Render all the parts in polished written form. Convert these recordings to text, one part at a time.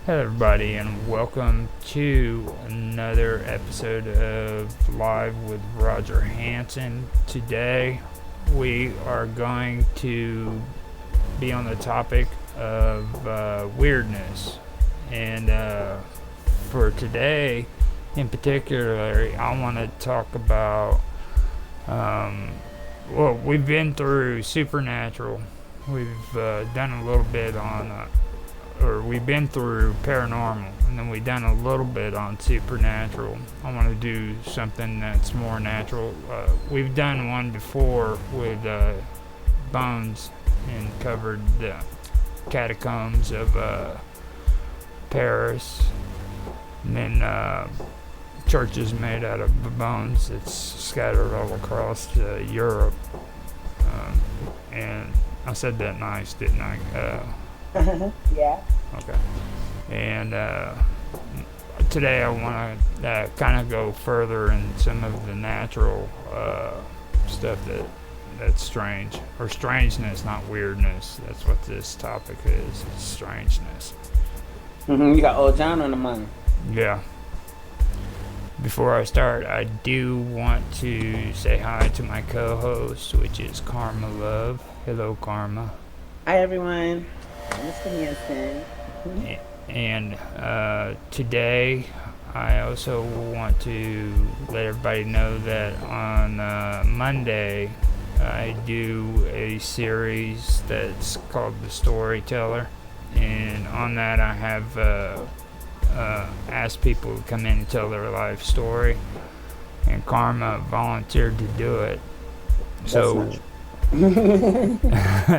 Hello, everybody, and welcome to another episode of Live with Roger Hanson. Today, we are going to be on the topic of weirdness. And for today, in particular, I want to talk about. Well, we've been through supernatural. We've done a little bit on or we've been through paranormal, and then we've done a little bit on supernatural. I want to do something that's more natural. We've done one before with bones and covered the catacombs of Paris, and then churches made out of bones that's scattered all across Europe. And I said that nice, didn't I? Yeah. Okay. And today I want to kind of go further in some of the natural stuff that's strange, or strangeness, not weirdness. That's what this topic is. It's strangeness. You got old John on the mind. Yeah. Before I start, I do want to say hi to my co-host, which is Karma Love. Hello, Karma. Hi, everyone. Mr. Hanson. And today, I also want to let everybody know that on Monday, I do a series that's called The Storyteller. And on that, I have asked people to come in and tell their life story. And Karma volunteered to do it. So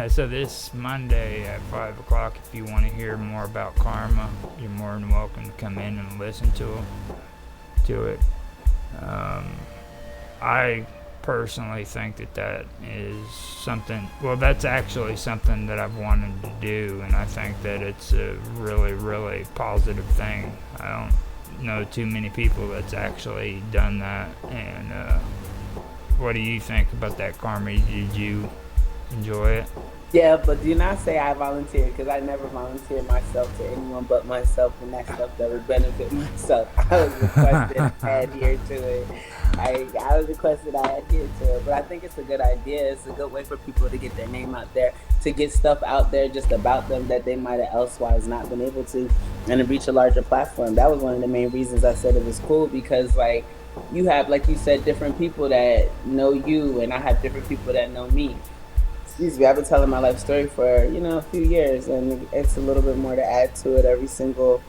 so this Monday at 5 o'clock, if you want to hear more about Karma, you're more than welcome to come in and listen to it. I personally think that is something, well, that's actually something that I've wanted to do, and I think that it's a really, really positive thing. I don't know too many people that's actually done that. And what do you think about that, Karma? Did you enjoy it? Yeah, but do not say I volunteered, because I never volunteered myself to anyone but myself, and that stuff that would benefit myself. I was requested I adhere to it. I was requested I adhere to it, but I think it's a good idea. It's a good way for people to get their name out there, to get stuff out there just about them that they might have elsewise not been able to, and to reach a larger platform. That was one of the main reasons I said it was cool, because like you have, like you said, different people that know you, and I have different people that know me. Excuse me, I've been telling my life story for a few years, and it's a little bit more to add to it every single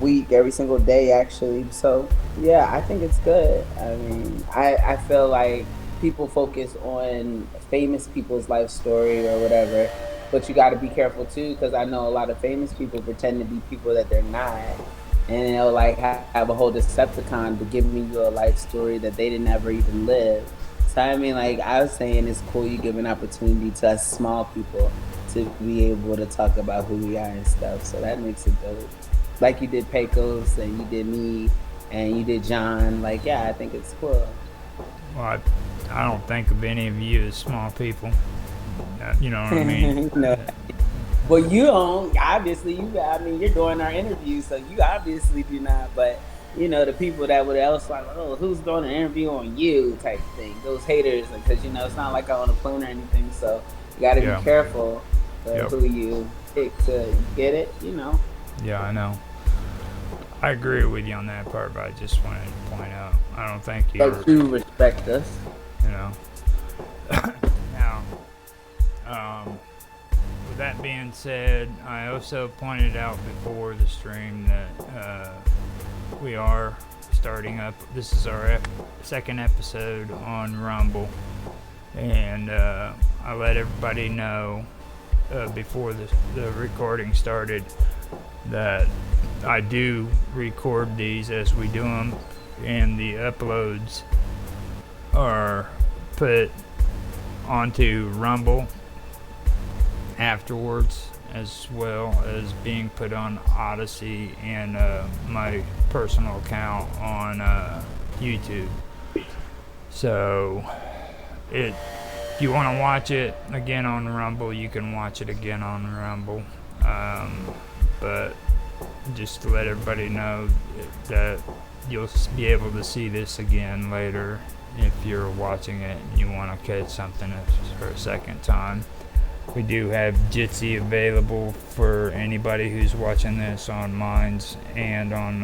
week, every single day, actually. So yeah, I think it's good. I mean, I feel like people focus on famous people's life story or whatever, but you got to be careful too, because I know a lot of famous people pretend to be people that they're not, and they'll like have a whole Decepticon to give me you a life story that they didn't ever even live. So I mean, like I was saying, it's cool you give an opportunity to us small people to be able to talk about who we are and stuff. So that makes it dope. Like you did Pecos, and you did me, and you did John. Like, yeah, I think it's cool. Well, I don't think of any of you as small people. You know what I mean? No. Well, you don't. Obviously, I mean, you're doing our interview, so you obviously do not. But the people that would else like, oh, who's doing an interview on you type thing. Those haters, because it's not like I'm on a phone or anything. So you got to Yeah. be careful Yep. who you pick to get it. Yeah, I know. I agree with you on that part, but I just wanted to point out, I don't think But you respect us. you know. Now, with that being said, I also pointed out before the stream that we are starting up. This is our second episode on Rumble, and I let everybody know before the recording started that I do record these as we do them, and the uploads are put onto Rumble afterwards, as well as being put on Odyssey and my personal account on YouTube. So if you want to watch it again on Rumble, you can watch it again on Rumble. But just to let everybody know that you'll be able to see this again later if you're watching it and you want to catch something for a second time. We do have Jitsi available for anybody who's watching this on Minds and on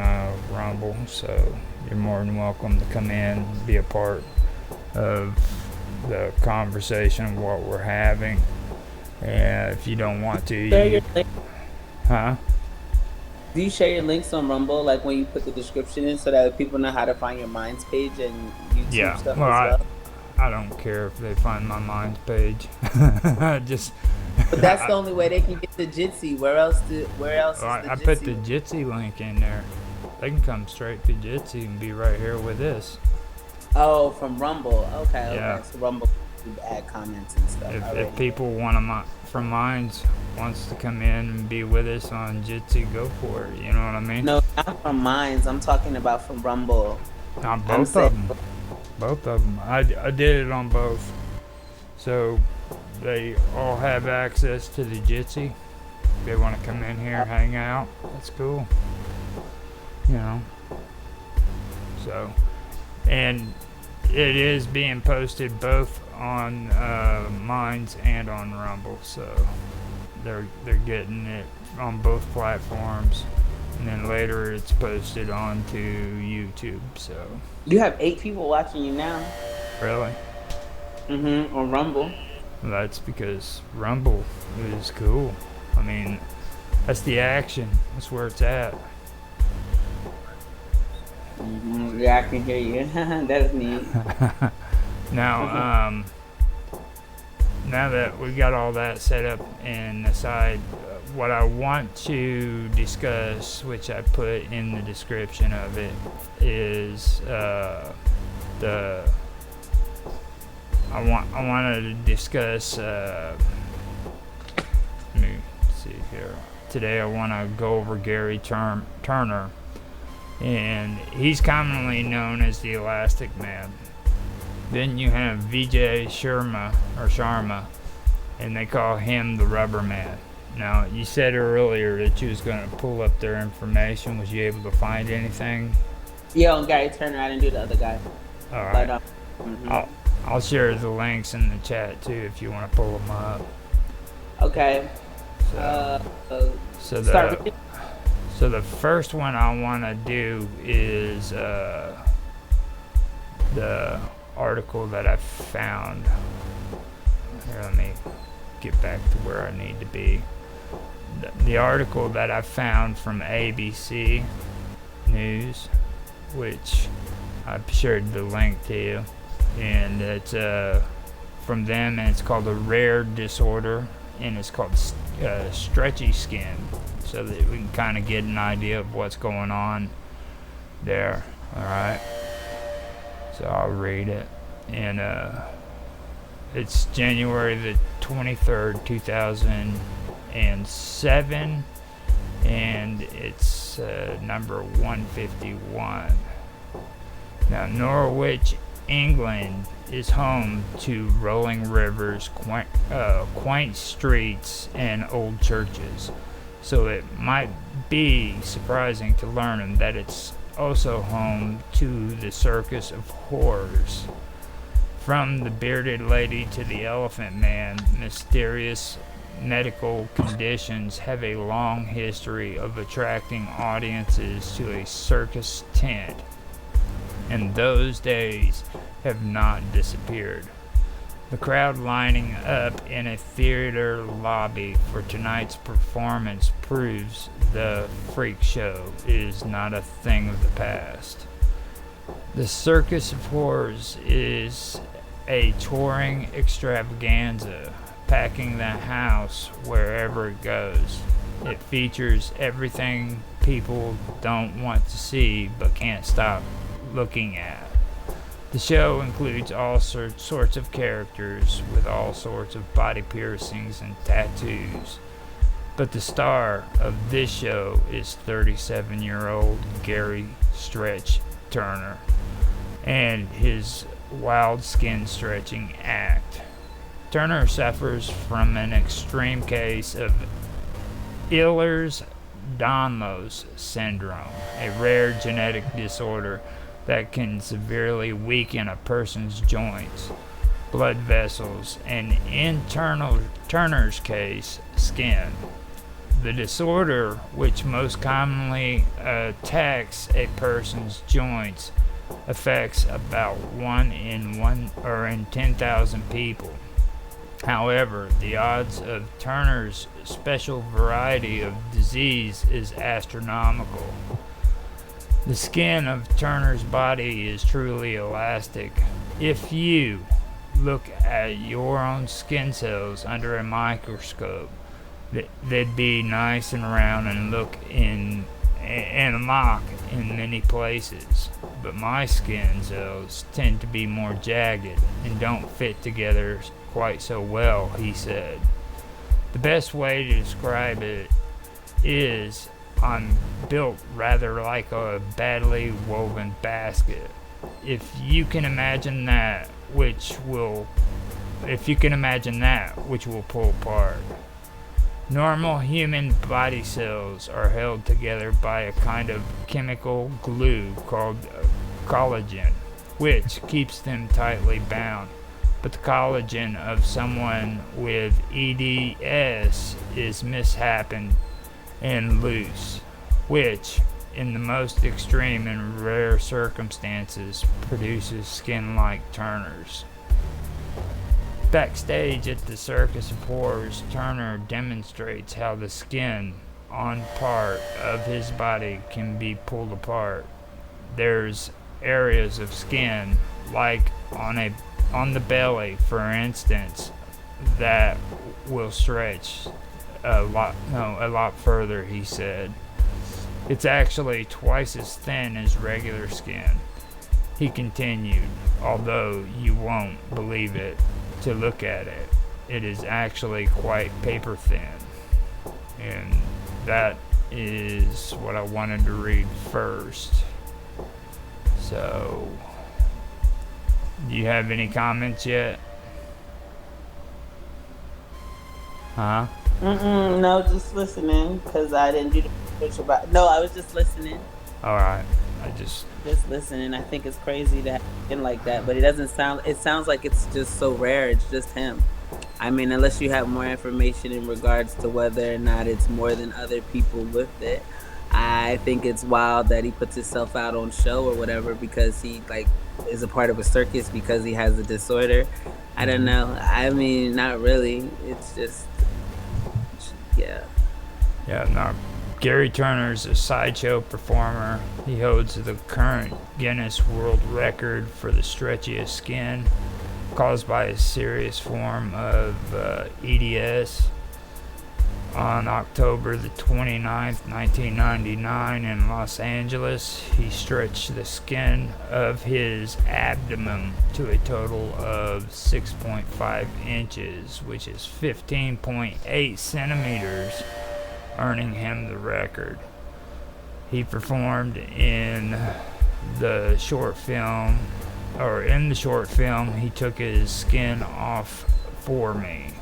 Rumble, so you're more than welcome to come in and be a part of the conversation of what we're having. And if you don't want to, Share your link. huh? Do you share your links on Rumble, like when you put the description in, so that people know how to find your Minds page and YouTube stuff Well, as well? I don't care if they find my Minds page. Just. But that's the only way they can get the Jitsi. Where else is the I Jitsi? put the Jitsi link in there. They can come straight to Jitsi and be right here with this. Oh, from Rumble. Okay. Yeah. So Rumble can add comments and stuff. If people from Minds wants to come in and be with us on Jitsi, go for it. You know what I mean? No, not from Minds. I'm talking about from Rumble. Both of them. Both of them. I did it on both. So they all have access to the Jitsi. If they want to come in here, hang out, that's cool. You know. So, and it is being posted both on Minds and on Rumble. So they're getting it on both platforms. And then later it's posted onto YouTube. So You have 8 people watching you now. really, On Rumble. well, that's because Rumble is cool. I mean, that's the action. That's where it's at. Yeah, I can hear you. That's neat. Now, now that we got all that set up and aside, what I want to discuss, which I put in the description of it, is I wanted to discuss. Let me see here. Today I want to go over Gary Turner, and he's commonly known as the Elastic Man. Then you have Vijay Sharma, and they call him the Rubber Man. Now, you said earlier that you was going to pull up their information. Was you able to find anything? Yeah, on Gary Turner. I didn't do the other guy. All right. But, I'll share the links in the chat too if you want to pull them up. okay. So Start with the first one I want to do is the article that I found. Here, let me get back to where I need to be. The article that I found from ABC News, which I've shared the link to you, and it's from them, and it's called a rare disorder, and it's called stretchy skin, so that we can kind of get an idea of what's going on there. All right, so I'll read it, and it's January the 23rd, 2007, and it's number 151. Now, Norwich, England is home to rolling rivers, quaint streets, and old churches. So it might be surprising to learn that it's also home to the Circus of Horrors. From the bearded lady to the elephant man, mysterious medical conditions have a long history of attracting audiences to a circus tent, and those days have not disappeared. The crowd lining up in a theater lobby for tonight's performance proves the freak show is not a thing of the past. The Circus of Horrors is a touring extravaganza, packing the house wherever it goes. It features everything people don't want to see but can't stop looking at. The show includes all sorts of characters with all sorts of body piercings and tattoos. But the star of this show is 37-year-old Gary Stretch Turner and his wild skin stretching act. Turner suffers from an extreme case of Ehlers Ehlers-Danlos syndrome, a rare genetic disorder that can severely weaken a person's joints, blood vessels, and in Turner's case, skin. The disorder, which most commonly attacks a person's joints, affects about 1 in 10,000 people. However, the odds of Turner's special variety of disease is astronomical. The skin of Turner's body is truly elastic. If you look at your own skin cells under a microscope, they'd be nice and round and look and lock in many places. But my skin cells tend to be more jagged and don't fit together quite so well, he said. The best way to describe it is I'm built rather like a badly woven basket. If you can imagine that which will pull apart. Normal human body cells are held together by a kind of chemical glue called collagen, which keeps them tightly bound. But the collagen of someone with EDS is misshapen and loose, which, in the most extreme and rare circumstances, produces skin like Turner's. Backstage at the Circus of Horrors, Turner demonstrates how the skin on part of his body can be pulled apart. There's areas of skin, like on the belly, for instance, that will stretch a lot further, he said. It's actually twice as thin as regular skin. He continued, although you won't believe it to look at it. It is actually quite paper thin. And that is what I wanted to read first. So, do you have any comments yet? Huh? No, just listening, because I didn't do the research about. No, I was just listening. All right. Just listening. I think it's crazy to have skin like that, but it doesn't sound. It sounds like it's just so rare. It's just him. I mean, unless you have more information in regards to whether or not it's more than other people with it. I think it's wild that he puts himself out on show or whatever because he is a part of a circus because he has a disorder. I don't know. I mean, not really. It's just, yeah. Yeah, no. Gary Turner's a sideshow performer. He holds the current Guinness World Record for the stretchiest skin caused by a serious form of EDS. On October the 29th, 1999 in Los Angeles, he stretched the skin of his abdomen to a total of 6.5 inches, which is 15.8 centimeters, earning him the record. He performed in the short film, he took his skin off for me.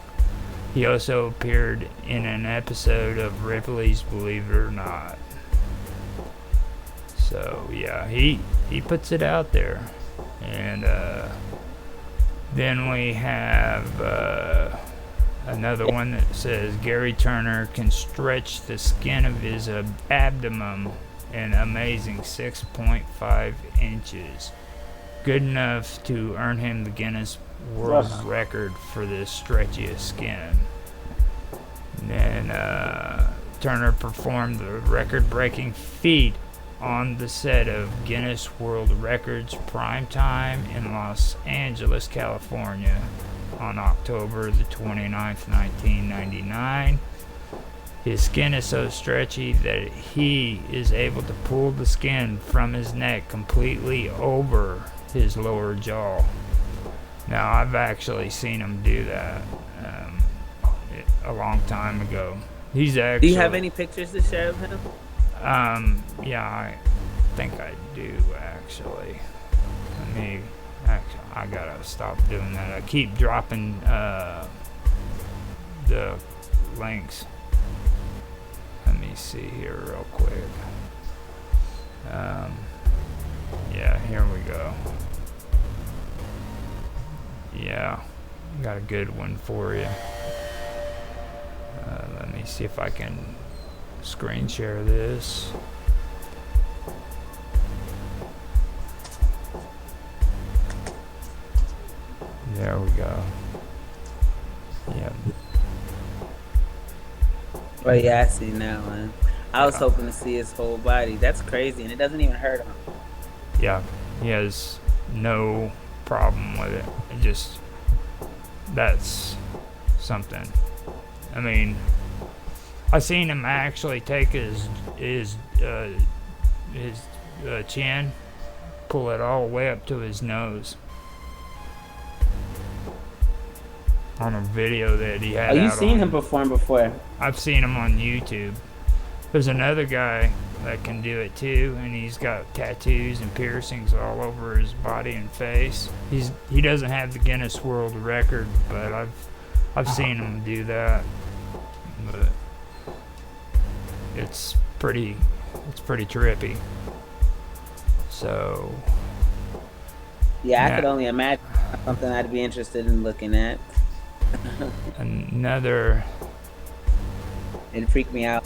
He also appeared in an episode of Ripley's Believe It or Not. So yeah, he puts it out there. And then we have another one that says Gary Turner can stretch the skin of his abdomen an amazing 6.5 inches. Good enough to earn him the Guinness World Record for the stretchiest skin. And then Turner performed the record-breaking feat on the set of Guinness World Records Primetime in Los Angeles, California on October the 29th, 1999. His skin is so stretchy that he is able to pull the skin from his neck completely over his lower jaw. Now, I've actually seen him do that a long time ago. He's actually. Do you have any pictures to share of him? Yeah, I think I do actually. I gotta stop doing that. I keep dropping the links. Let me see here real quick. Yeah, here we go. Yeah, got a good one for you. Let me see if I can screen share this. There we go. Yeah. Oh yeah, I see now, man. I was hoping to see his whole body. That's crazy, and it doesn't even hurt him. Yeah, he has no problem with it. It just, that's something. I mean, I seen him actually take his chin, pull it all the way up to his nose on a video that he had. Oh, you've seen him perform before? I've seen him on YouTube. There's another guy that can do it too, and he's got tattoos and piercings all over his body and face. He doesn't have the Guinness World Record, but I've seen him do that. But it's pretty trippy. So yeah, I could only imagine something I'd be interested in looking at. Another. It'd freak me out.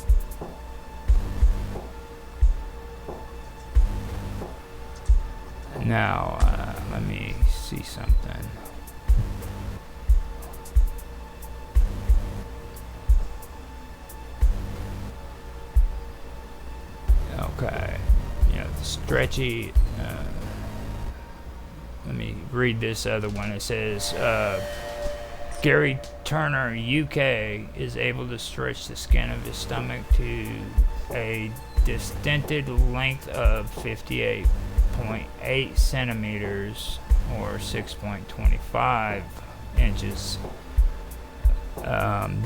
Now, let me see something. Okay, yeah, the stretchy. Let me read this other one. It says, Gary Turner, UK, is able to stretch the skin of his stomach to a distended length of 58.8 centimeters or 6.25 inches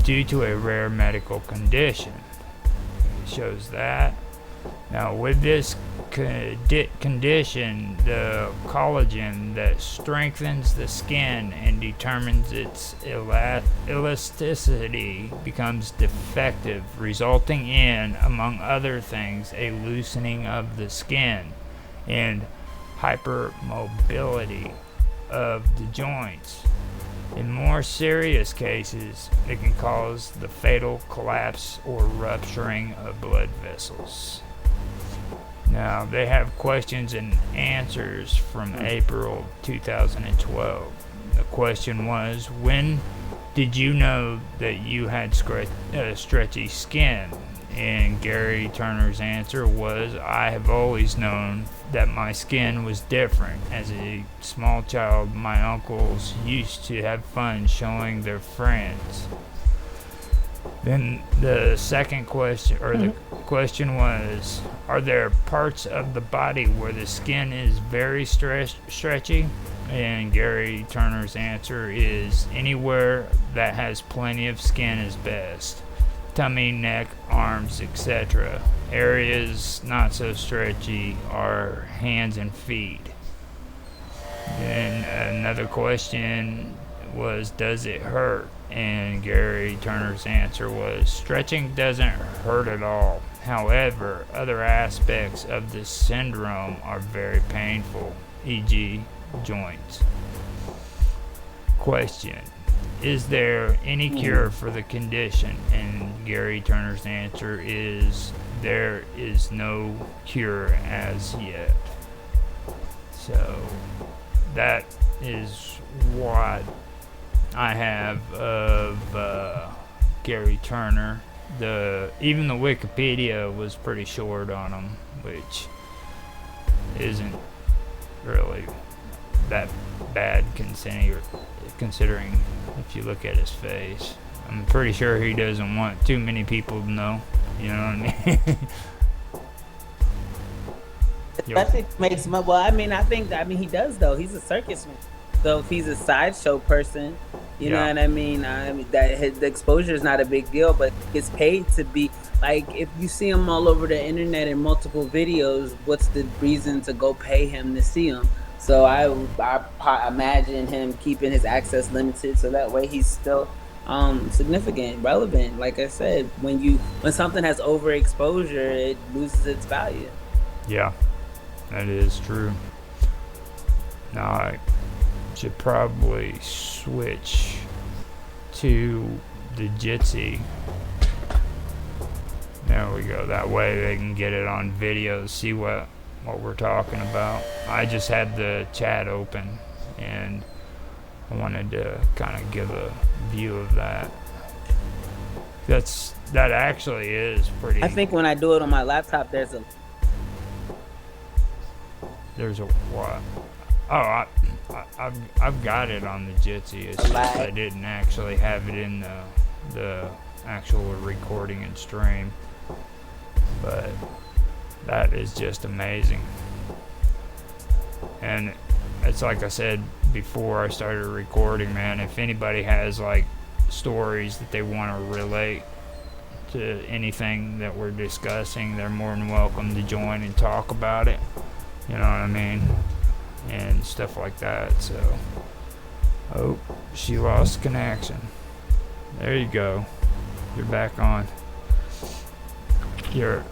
due to a rare medical condition. It shows that. Now, with this condition, the collagen that strengthens the skin and determines its elasticity becomes defective, resulting in, among other things, a loosening of the skin and hypermobility of the joints. In more serious cases, it can cause the fatal collapse or rupturing of blood vessels. Now, they have questions and answers from April 2012. The question was, when did you know that you had stretchy skin? And Gary Turner's answer was, I have always known that my skin was different. As a small child, my uncles used to have fun showing their friends. Then the second question, or the question was, are there parts of the body where the skin is very stretchy? And Gary Turner's answer is, anywhere that has plenty of skin is best. Tummy, neck, arms, etc. Areas not so stretchy are hands and feet. Then another question was, does it hurt? And Gary Turner's answer was, stretching doesn't hurt at all. However, other aspects of this syndrome are very painful, e.g. joints. Question, is there any cure for the condition? And Gary Turner's answer is, there is no cure as yet. So that is what I have of Gary Turner. Even the Wikipedia was pretty short on him, which isn't really that bad considering if you look at his face. I'm pretty sure he doesn't want too many people to know. You know what I mean? Especially makes him up. Well, I mean, he does though. He's a circus man. So if he's a sideshow person, you know what I mean? The exposure is not a big deal, but he gets paid to be, like, if you see him all over the internet in multiple videos, what's the reason to go pay him to see him? So I imagine him keeping his access limited, so that way he's still significant, relevant. Like I said, when something has overexposure, it loses its value. Yeah, that is true. Now I should probably switch to the Jitsi. There we go. That way they can get it on video, see what we're talking about. I just had the chat open, and I wanted to kind of give a view of that. That actually is pretty. I think when I do it on my laptop, There's a what? Oh, I've got it on the Jitsi. It's a just I lag. didn't actually have it in the actual recording and stream, but that is just amazing. And it's like I said before I started recording, man. If anybody has like stories that they want to relate to anything that we're discussing, they're more than welcome to join and talk about it. You know what I mean? And stuff like that. So, oh, she lost connection. There you go. You're back on. Your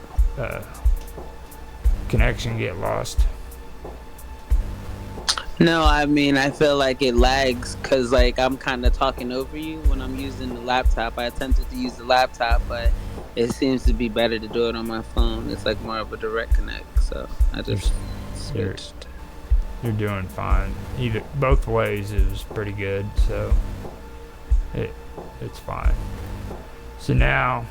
connection get lost. No, I mean, I feel like it lags because, like, I'm kind of talking over you when I'm using the laptop. I attempted to use the laptop, but it seems to be better to do it on my phone. It's like more of a direct connect, so I just You're, switched. you're doing fine. Either both ways it was pretty good, so it's fine. So now,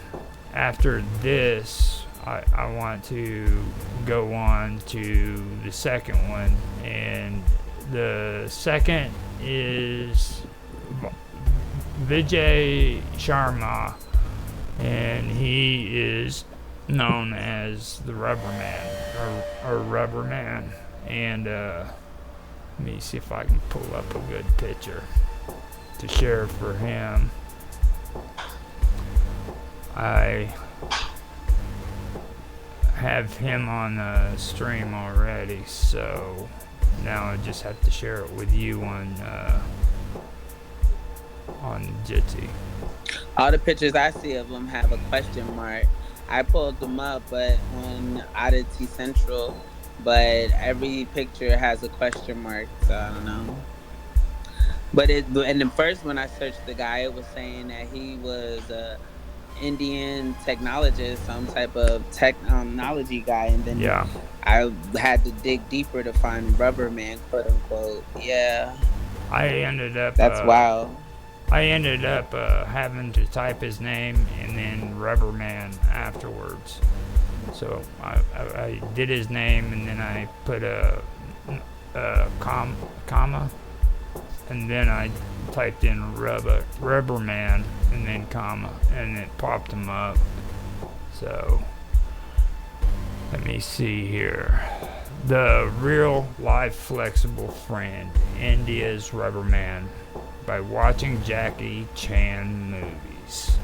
after this, I want to go on to the second one, and the second is Vijay Sharma, and he is known as the Rubber Man or Rubber Man. And let me see if I can pull up a good picture to share for him. I have him on the stream already, so now I just have to share it with you on Jitsi. All the pictures I see of them have a question mark. I pulled them up, but on Oddity Central, but every picture has a question mark, so I don't know. But and the first when I searched the guy, it was saying that he was a Indian technologist, some type of technology guy, and then Yeah, I had to dig deeper to find Rubber Man, quote unquote. Yeah, I ended up that's wild. having to type his name and then Rubberman afterwards. So I did his name and then I put a comma, and then I typed in Rubberman and then comma, and it popped him up. So let me see here. The Real Life Flexible Friend, India's Rubberman, by watching Jackie Chan movies.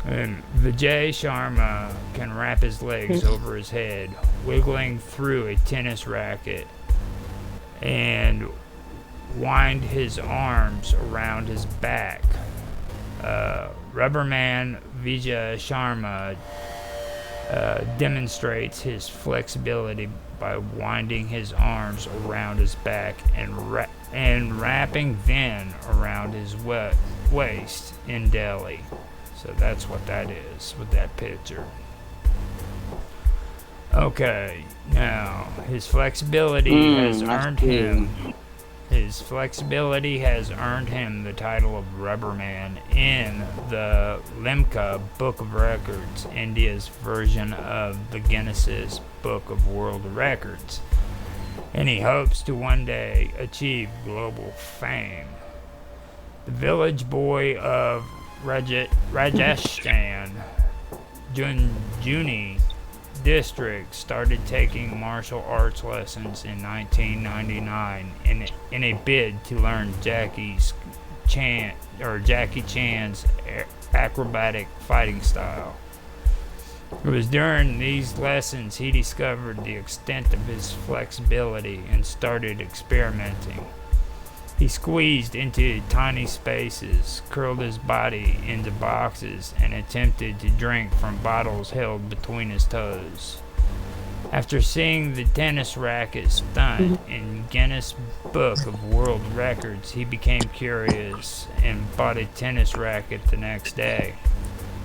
And Vijay Sharma can wrap his legs over his head, wiggling through a tennis racket, and wind his arms around his back. Rubberman Vijay Sharma demonstrates his flexibility by winding his arms around his back and wrapping them around his waist in Delhi. So that's what that is with that picture. Okay, now his flexibility has earned him. His flexibility has earned him the title of Rubberman in the Limca Book of Records, India's version of the Guinness Book of World Records, and he hopes to one day achieve global fame. The village boy of Rajasthan, Junjuni district, started taking martial arts lessons in 1999 in a bid to learn Jackie Chan's acrobatic fighting style. It was during these lessons he discovered the extent of his flexibility and started experimenting. He squeezed into tiny spaces, curled his body into boxes, and attempted to drink from bottles held between his toes. After seeing the tennis racket stunt in Guinness Book of World Records, he became curious and bought a tennis racket the next day.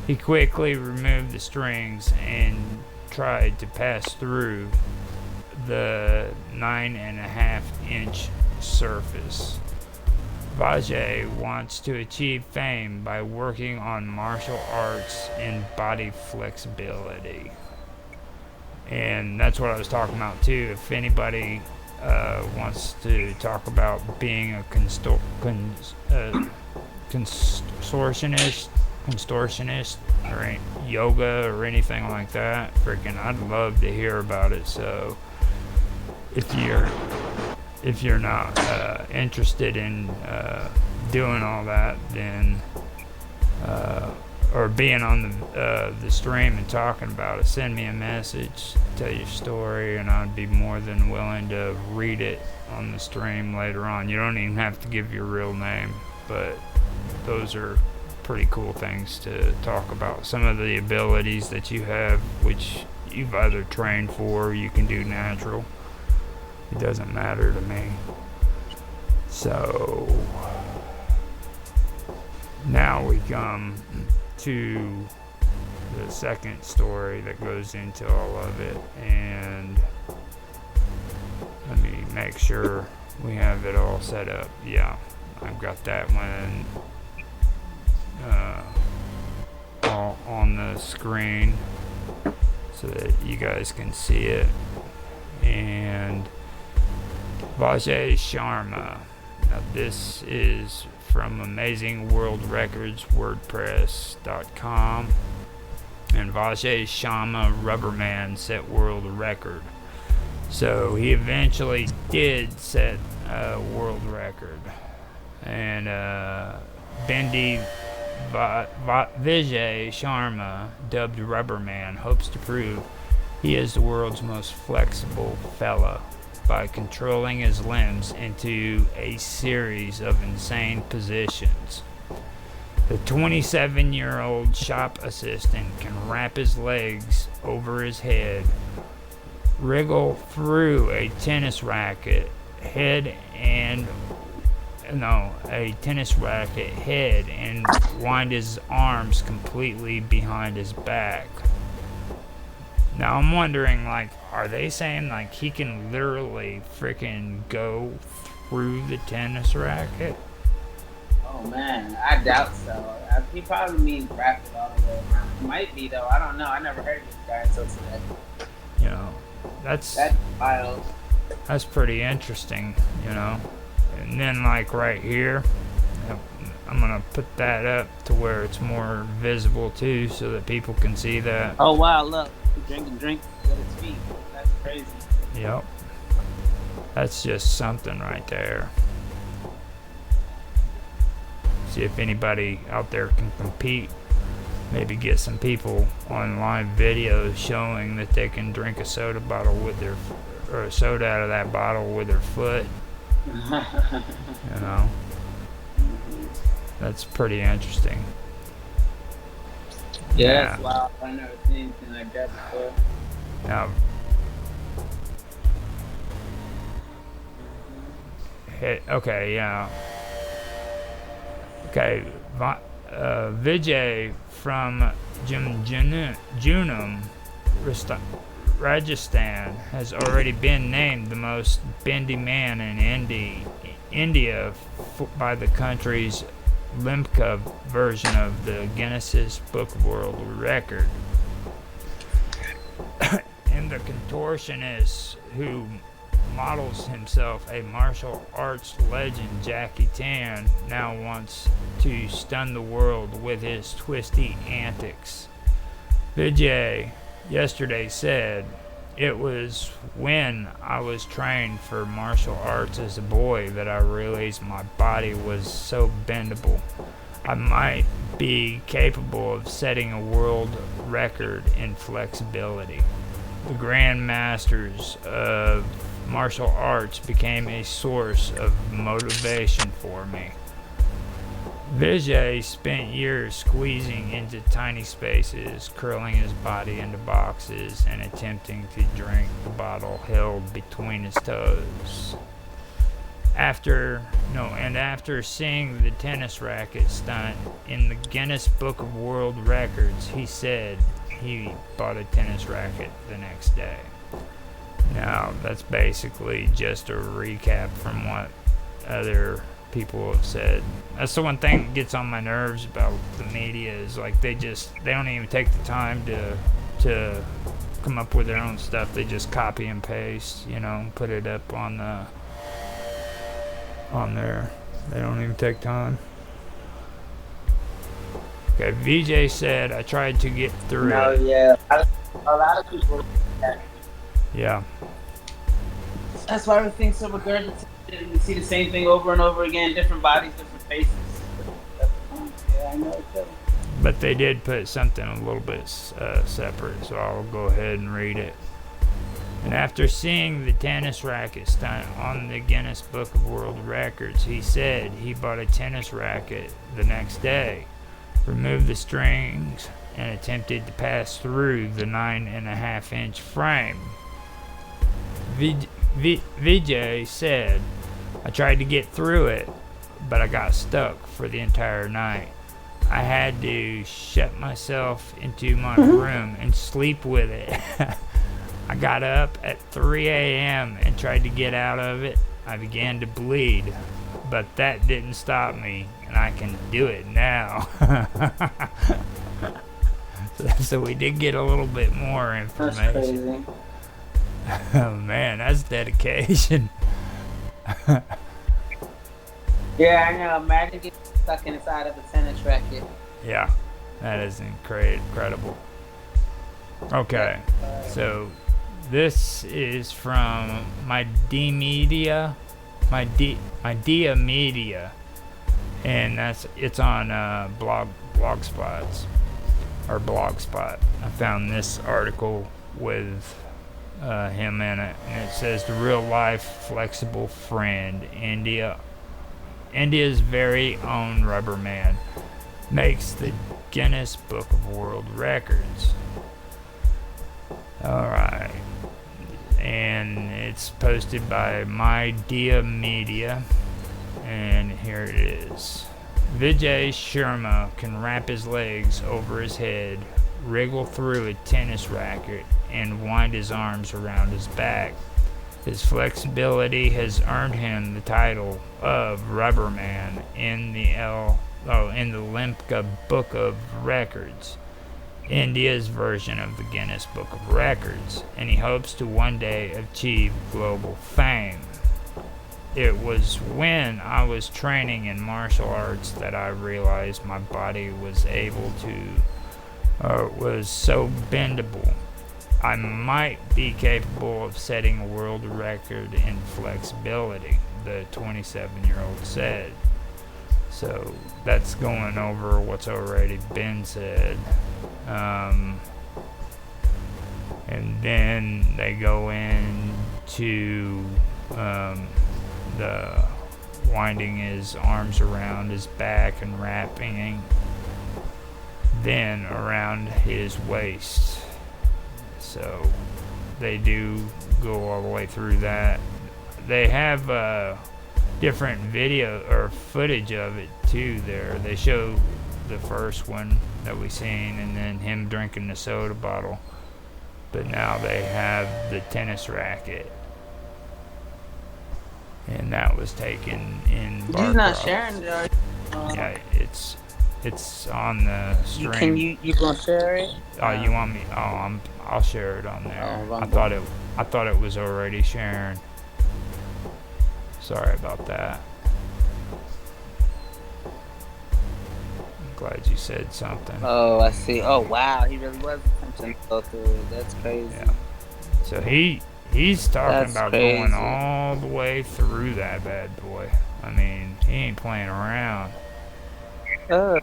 He quickly removed the strings and tried to pass through the 9.5-inch surface. Vajay wants to achieve fame by working on martial arts and body flexibility. And that's what I was talking about too. If anybody wants to talk about being a contortionist or yoga or anything like that, freaking I'd love to hear about it. So if you're not interested in doing all that, then or being on the stream and talking about it, send me a message, tell your story, and I'd be more than willing to read it on the stream later on. You don't even have to give your real name, but those are pretty cool things to talk about. Some of the abilities that you have, which you've either trained for or you can do natural. It doesn't matter to me. So now we come to the second story that goes into all of it, and let me make sure we have it all set up. Yeah, I've got that one all on the screen so that you guys can see it. And Vajay Sharma. Now this is from Amazing World Records WordPress.com, and Vajay Sharma Rubberman set world record. So he eventually did set a world record, and Bendy Vijay Sharma, dubbed Rubberman, hopes to prove he is the world's most flexible fella by controlling his limbs into a series of insane positions. The 27-year-old shop assistant can wrap his legs over his head, wriggle through a tennis racket head and wind his arms completely behind his back. Now I'm wondering, like, are they saying like he can literally freaking go through the tennis racket? Oh man, I doubt so. He probably means wrap it all the way around. Might be though. I don't know. I never heard of this guy until today. You know, that's wild. That's pretty interesting. You know, and then like right here, I'm gonna put that up to where it's more visible too, so that people can see that. Oh wow, look. Drinking drink with his feet. That's crazy. Yep. That's just something right there. See if anybody out there can compete. Maybe get some people on live videos showing that they can drink a soda bottle or a soda out of that bottle with their foot. You know. That's pretty interesting. Yeah, that's wild. I've never seen anything like that before. Now, okay, yeah. Okay, Vijay from Junam, Rajasthan, has already been named the most bendy man in India by the country's Limca version of the Guinness Book of World Record. And the contortionist who models himself a martial arts legend, Jackie Chan, now wants to stun the world with his twisty antics. Vijay yesterday said, "It was when I was trained for martial arts as a boy that I realized my body was so bendable. I might be capable of setting a world record in flexibility. The Grand Masters of martial arts became a source of motivation for me. Vijay spent years squeezing into tiny spaces, curling his body into boxes, and attempting to drink the bottle held between his toes. After seeing the tennis racket stunt in the Guinness Book of World Records, he said he bought a tennis racket the next day. Now, that's basically just a recap from what other people have said. That's the one thing that gets on my nerves about the media is like they don't even take the time to come up with their own stuff. They just copy and paste, and put it up on there. They don't even take time. Okay, VJ said I tried to get through it. No, yeah. A lot of people. Yeah. That's why everything's so regurgitated. You see the same thing over and over again, different bodies, different faces. Yeah, I know it too. But they did put something a little bit separate, so I'll go ahead and read it. And after seeing the tennis racket stunt on the Guinness Book of World Records, he said he bought a tennis racket the next day, removed the strings, and attempted to pass through the 9.5-inch frame. Vijay said, I tried to get through it, but I got stuck for the entire night. I had to shut myself into my room and sleep with it. I got up at 3 a.m. and tried to get out of it. I began to bleed, but that didn't stop me, and I can do it now. So we did get a little bit more information. That's crazy. Oh man, that's dedication. Yeah, I know. Imagine getting stuck inside of a tennis racket. Yeah, that is incredible. Okay, so this is from my D Media, my Dia Media, and it's on Blogspot. I found this article with him in it, and it says the real life flexible friend, India's very own rubber man, makes the Guinness Book of World Records. Alright, and it's posted by My Dia Media, and here it is. Vijay Sharma can wrap his legs over his head, wriggle through a tennis racket, and wind his arms around his back. His flexibility has earned him the title of Rubberman in the Limca Book of Records, India's version of the Guinness Book of Records, and he hopes to one day achieve global fame. It was when I was training in martial arts that I realized my body was was so bendable. I might be capable of setting a world record in flexibility, the 27-year-old said. So that's going over what's already been said. And then they go into the winding his arms around his back and wrapping then around his waist. So they do go all the way through that. They have different video or footage of it too there. They show the first one that we seen and then him drinking the soda bottle. But now they have the tennis racket. And that was taken in Barcroft. You're not sharing it, yeah, it's on the stream. You gonna share it? Oh, you want me? Oh, I'll share it on there. Oh, I thought it was already sharing. Sorry about that. I'm glad you said something. Oh, I see. Oh, wow, he really was attempting to go through it. That's crazy. Yeah. So he's talking That's about crazy. going all the way through that bad boy. I mean, he ain't playing around. And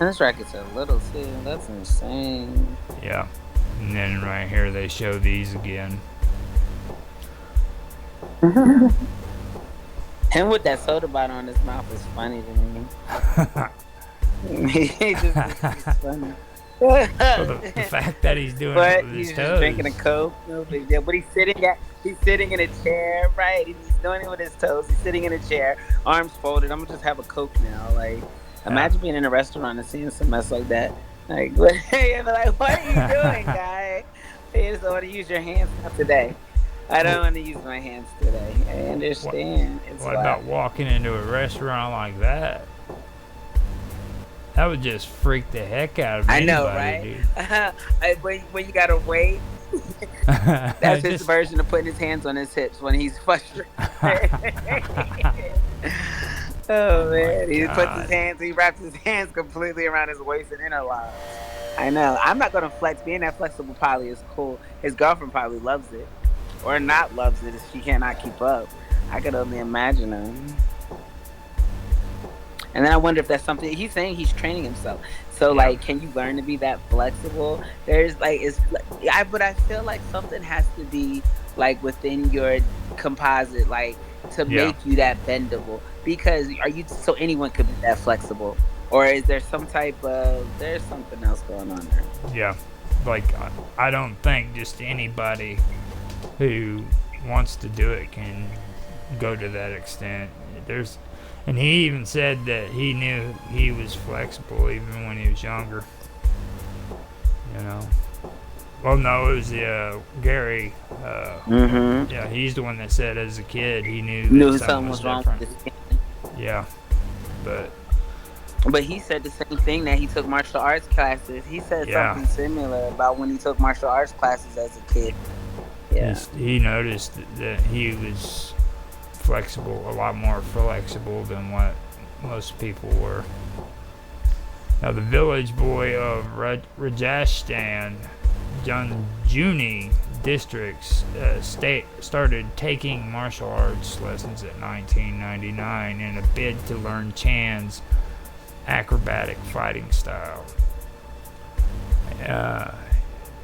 this racket's a little too. That's insane. Yeah. And then right here they show these again. Him with that soda bottle in his mouth is funny to me. He's funny. Well, the fact that he's doing it But with his he's just drinking a toes. Coke, no big deal. But he's sitting in a chair, right? He's doing it with his toes. He's sitting in a chair, arms folded. I'm gonna just have a Coke now. Like, Yeah. imagine being in a restaurant and seeing some mess like that. Like, what, like, what are you doing, guy? You just don't want to use your hands not today. I don't want to use my hands today. I understand. It's What about walking into a restaurant like that? That would just freak the heck out of I anybody, know, right? When you gotta wait. dude. That's his Just- version of putting his hands on his hips when he's frustrated. Oh man, he puts God. his hands, he wraps his hands completely around his waist and interlocks. I know. I'm not gonna flex. Being that flexible probably is cool. His girlfriend probably loves it, or not loves it if she cannot keep up. I could only imagine him. And then I wonder if that's something he's saying. He's training himself. So Yeah. like, can you learn to be that flexible? There's like, but I feel like something has to be like within your composite, like to Yeah. make you that bendable. Because are you so anyone could be that flexible, or is there some type of there's something else going on there? Yeah, like I don't think just anybody who wants to do it can go to that extent. And he even said that he knew he was flexible even when he was younger. You know. Well, no, it was Gary. Mm-hmm. Yeah, he's the one that said as a kid he knew that Knew something something was was wrong different. with his skin. Yeah, but But he said the same thing that he took martial arts classes. He said Yeah. something similar about when he took martial arts classes as a kid. Yeah. he noticed that he was flexible, a lot more flexible than what most people were. Now, the village boy of Rajasthan, Janjuni districts, started taking martial arts lessons at 1999 in a bid to learn Chan's acrobatic fighting style.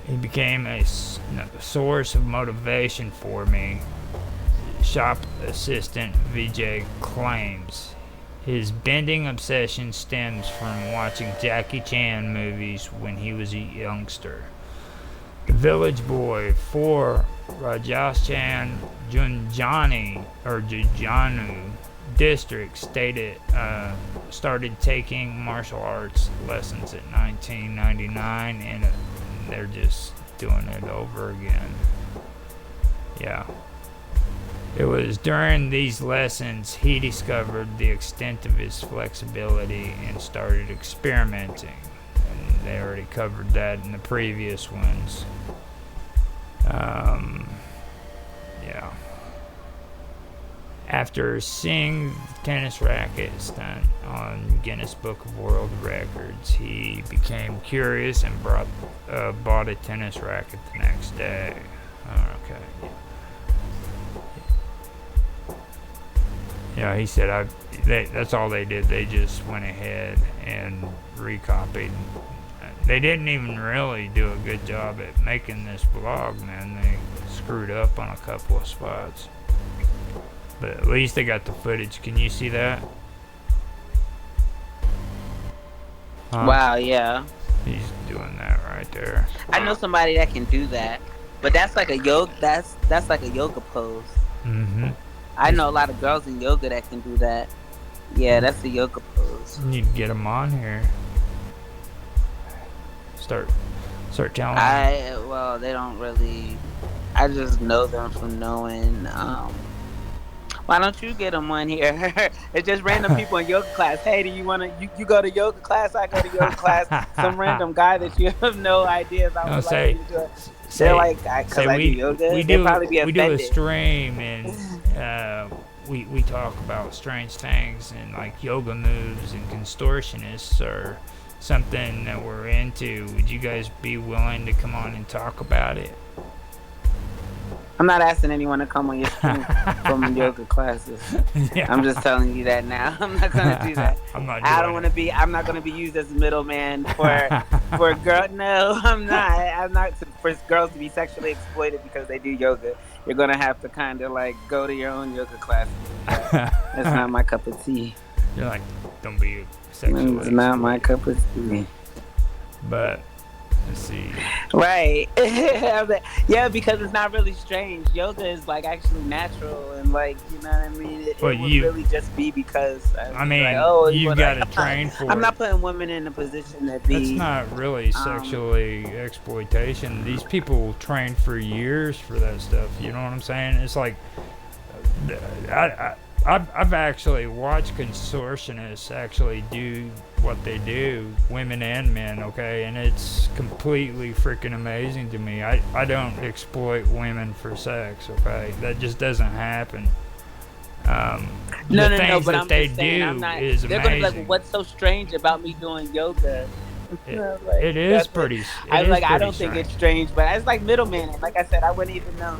He became a source of motivation for me, shop assistant Vijay claims. His bending obsession stems from watching Jackie Chan movies when he was a youngster. The village boy for Rajasthan Jujanu district started taking martial arts lessons at 1999, and they're just doing it over again. Yeah. It was during these lessons he discovered the extent of his flexibility and started experimenting. And they already covered that in the previous ones. Yeah. After seeing the tennis racket stunt on Guinness Book of World Records, he became curious and bought a tennis racket the next day. Okay. Yeah, he said that's all they did. They just went ahead and recopied. They didn't even really do a good job at making this blog, man. They screwed up on a couple of spots. But at least they got the footage. Can you see that? Wow, yeah. He's doing that right there. I know somebody that can do that, but that's like a yoga. That's like a yoga pose. Mm-hmm. I know a lot of girls in yoga that can do that. Yeah, that's a yoga pose. You need to get them on here. Start telling them. Well, they don't really. I just know them from knowing. Why don't you get them on here? It's just random people in yoga class. Hey, do you want to? You go to yoga class? I go to yoga class. Some random guy that you have no idea if I would like you to do it. They're like, because I do yoga, they'd probably be offended. We do a stream and we talk about strange things and like yoga moves and contortionists or something that we're into. Would you guys be willing to come on and talk about it? I'm not asking anyone to come on your stream from yoga classes. Yeah. I'm just telling you that now. I'm not gonna do that. I'm not I don't doing want to be. I'm not gonna be used as a middleman for girl. No, I'm not. I'm not for girls to be sexually exploited because they do yoga. You're gonna have to kind of like go to your own yoga classes. That's not my cup of tea. You're like, don't be sexually It's not my exploited. cup of tea. But let's see. Right. Yeah, because it's not really strange. Yoga is like actually natural and like, you know what I mean? It Well, would you- really just be because I mean, like, oh, you've got to train for I'm it. not putting women in a position to be. That's not really sexually exploitation. These people train for years for that stuff. You know what I'm saying? It's like, I've actually watched contortionists actually do what they do, women and men, okay? And it's completely freaking amazing to me. I don't exploit women for sex, okay? That just doesn't happen. No, the things but that I'm they just saying, do I'm not. is They're amazing. gonna be like, "What's so strange about me doing yoga?" Like, It is pretty. I was like, I pretty don't think strange, it's strange, but it's like middleman. Like I said, I wouldn't even know.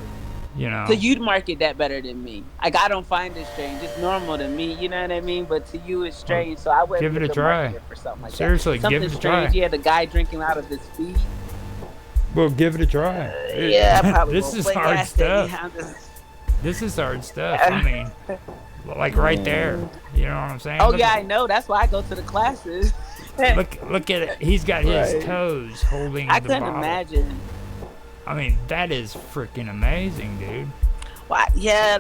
you know. So you'd market that better than me. Like I don't find it strange. It's normal to me. You know what I mean? But to you, it's strange. So I wouldn't give it a be able to try. market it for something like Seriously, that. give it a Something try. strange. Yeah, the guy drinking out of his feet. Well, give it a try. Yeah, I probably This won't. is But hard yeah, stuff. I'm just- This is hard stuff. I mean, like right there. You know what I'm saying? Oh Look yeah, at- I know. That's why I go to the classes. Look at it. He's got his Right. toes holding I the couldn't bottle. imagine. I mean, that is freaking amazing, dude. Why? Yeah,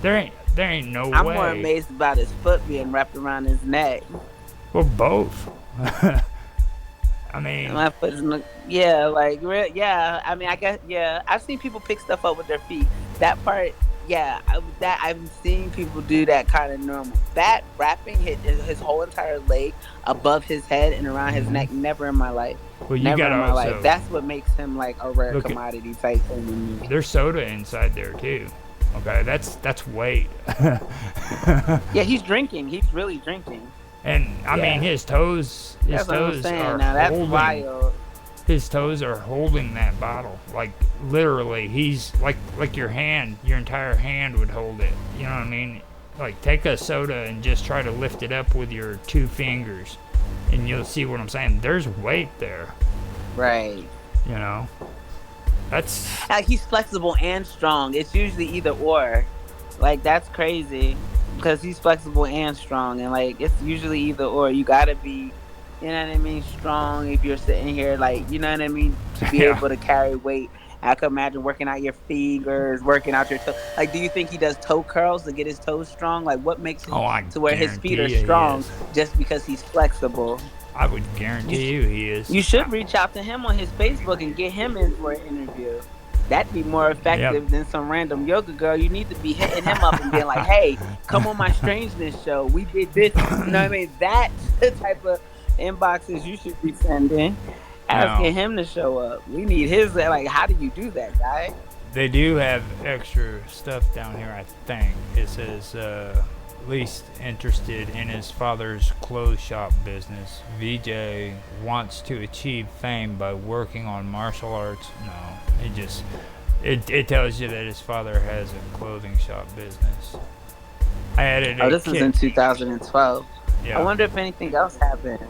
There ain't no I'm way. more amazed about his foot being wrapped around his neck. Well, both. I mean, My foot's yeah, like yeah. I mean, I guess yeah. I've seen people pick stuff up with their feet. That part, yeah. That I've seen people do that kind of normal. That wrapping his whole entire leg above his head and around his neck. Never in my life. well, you Never got in to my life. also. That's what makes him like a rare Look at- commodity type thing to me. There's soda inside there too. Okay, that's weight. Yeah, he's drinking. He's really drinking. And I mean, Yeah. his toes That's what I'm are saying. Now that's holding. wild. His toes are holding that bottle, like literally. He's like your hand, your entire hand would hold it. You know what I mean? Like take a soda and just try to lift it up with your two fingers, and you'll see what I'm saying. There's weight there. Right. You know, that's Like he's flexible and strong. It's usually either or. Like that's crazy because he's flexible and strong, and like it's usually either or. You gotta be, you know what I mean, strong if you're sitting here, like you know what I mean, to be Yeah. able to carry weight. I could imagine working out your fingers, working out your toes. Like, do you think he does toe curls to get his toes strong? Like, what makes him to where his feet are guarantee you he strong is. just because he's flexible? I would guarantee you he is. You should reach out to him on his Facebook and get him in for an interview. That'd be more effective than some random yoga girl. You need to be hitting him up and being like, hey, come on my Strangeness show. We did this. You know what I mean? That's the type of inboxes you should be sending. Asking him to show up. We need his, like, how do you do that, guy? They do have extra stuff down here, I think. It says, least interested in his father's clothes shop business. VJ wants to achieve fame by working on martial arts. No, it tells you that his father has a clothing shop business. I added a this was kid- in 2012. yeah. I wonder if anything else happened.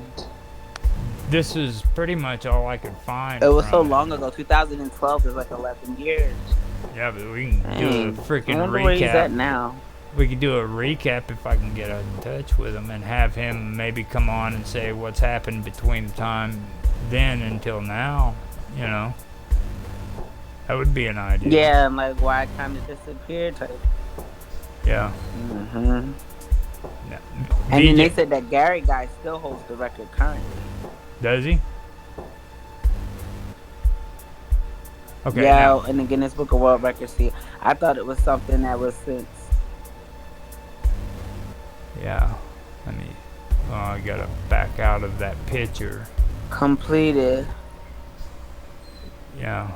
This is pretty much all I could find. It was from so it. long ago. 2012 is like 11 years. Yeah, but we can do a Dang. freaking I wonder where he's at recap. now. We could do a recap if I can get in touch with him and have him maybe come on and say what's happened between the time then until now. You know, that would be an idea. Yeah, and like why I kind of disappeared. Type. Yeah. Mm-hmm. Yeah. And then they VJ said that Gary guy still holds the record currently. does he? Okay. Yeah, now- in the Guinness Book of World Records. See, I thought it was something that was since. yeah. Let me. Oh, I gotta back out of that picture. Completed. Yeah.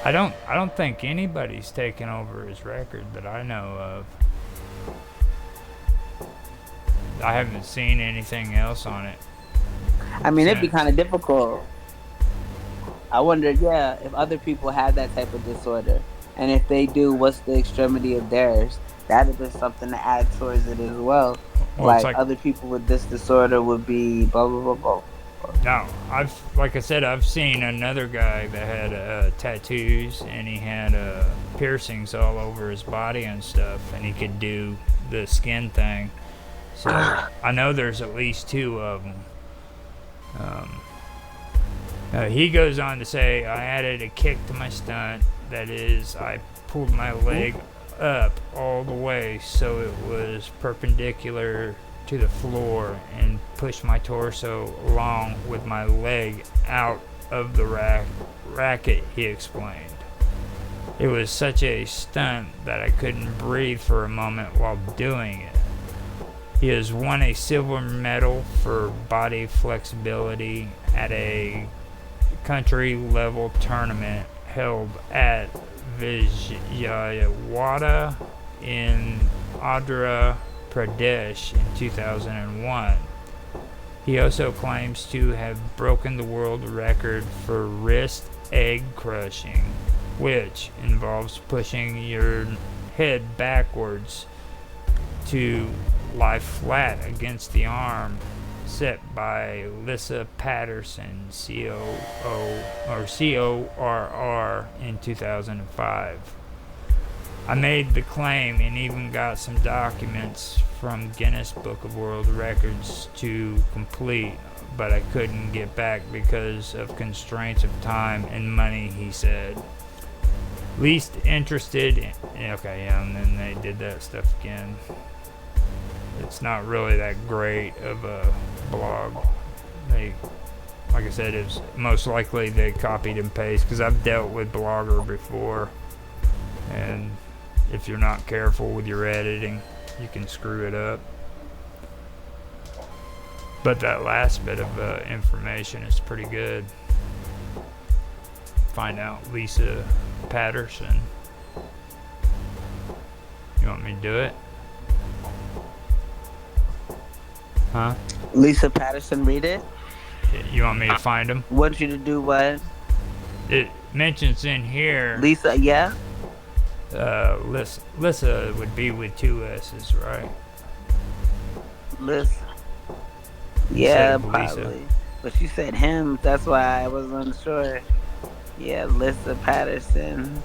I don't think anybody's taken over his record that I know of. I haven't seen anything else on it. I mean, it'd be Since. kind of difficult. I wonder, yeah, if other people have that type of disorder, and if they do, what's the extremity of theirs? That'd have been something to add towards it as well. Well, it's Like like other people with this disorder would be blah blah blah blah. no, like I said, I've seen another guy that had tattoos and he had piercings all over his body and stuff, and he could do the skin thing. So I know there's at least two of them. He goes on to say, I added a kick to my stunt. That is, I pulled my leg up all the way so it was perpendicular to the floor and pushed my torso along with my leg out of the racket, he explained. It was such a stunt that I couldn't breathe for a moment while doing it. He has won a silver medal for body flexibility at a country level tournament held at Vijayawada in Andhra Pradesh in 2001. He also claims to have broken the world record for wrist egg crushing, which involves pushing your head backwards to lie flat against the arm, set by Lisa Patterson, CORR, in 2005. I made the claim and even got some documents from Guinness Book of World Records to complete, but I couldn't get back because of constraints of time and money, he said. Least interested in, okay, yeah, and then they did that stuff again. It's not really that great of a blog. They, like I said, it's most likely they copied and pasted, because I've dealt with Blogger before, and if you're not careful with your editing, you can screw it up. But that last bit of information is pretty good. Find out Lisa Patterson. You want me to do it? Huh? Lisa Patterson, read it. You want me to find them? Want you to do what? It mentions in here. Lisa, yeah. Lissa would be with two S's, right? Lisa. Yeah, Lisa. probably. But she said him. That's why I was unsure. Yeah, Lisa Patterson.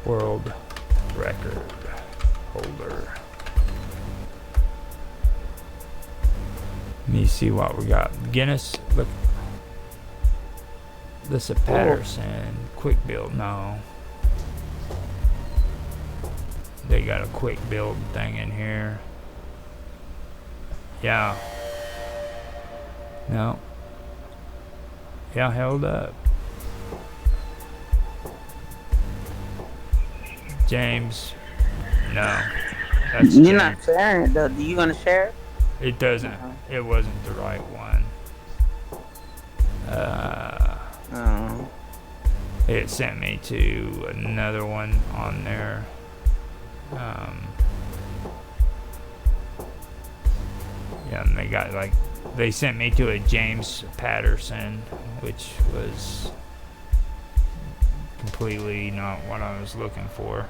World record holder. Let me see what we got. Guinness, look. Lisa Patterson, quick build, no. They got a quick build thing in here. Yeah. No. Yeah, held up. James, no. That's You're James. not sharing it though. You gonna share it? It doesn't. It wasn't the right one. It sent me to another one on there. Yeah, and they sent me to a James Patterson, which was completely not what I was looking for.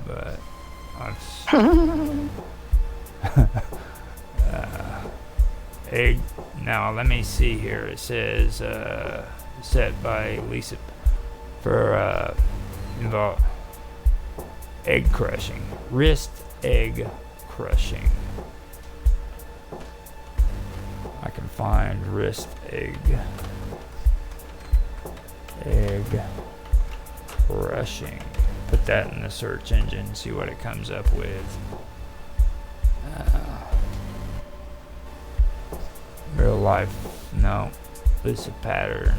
But now let me see here. It says set by Lisa for involve egg crushing, wrist egg crushing. I can find wrist egg crushing. Put that in the search engine, see what it comes up with. Real life, no. Lisa pattern.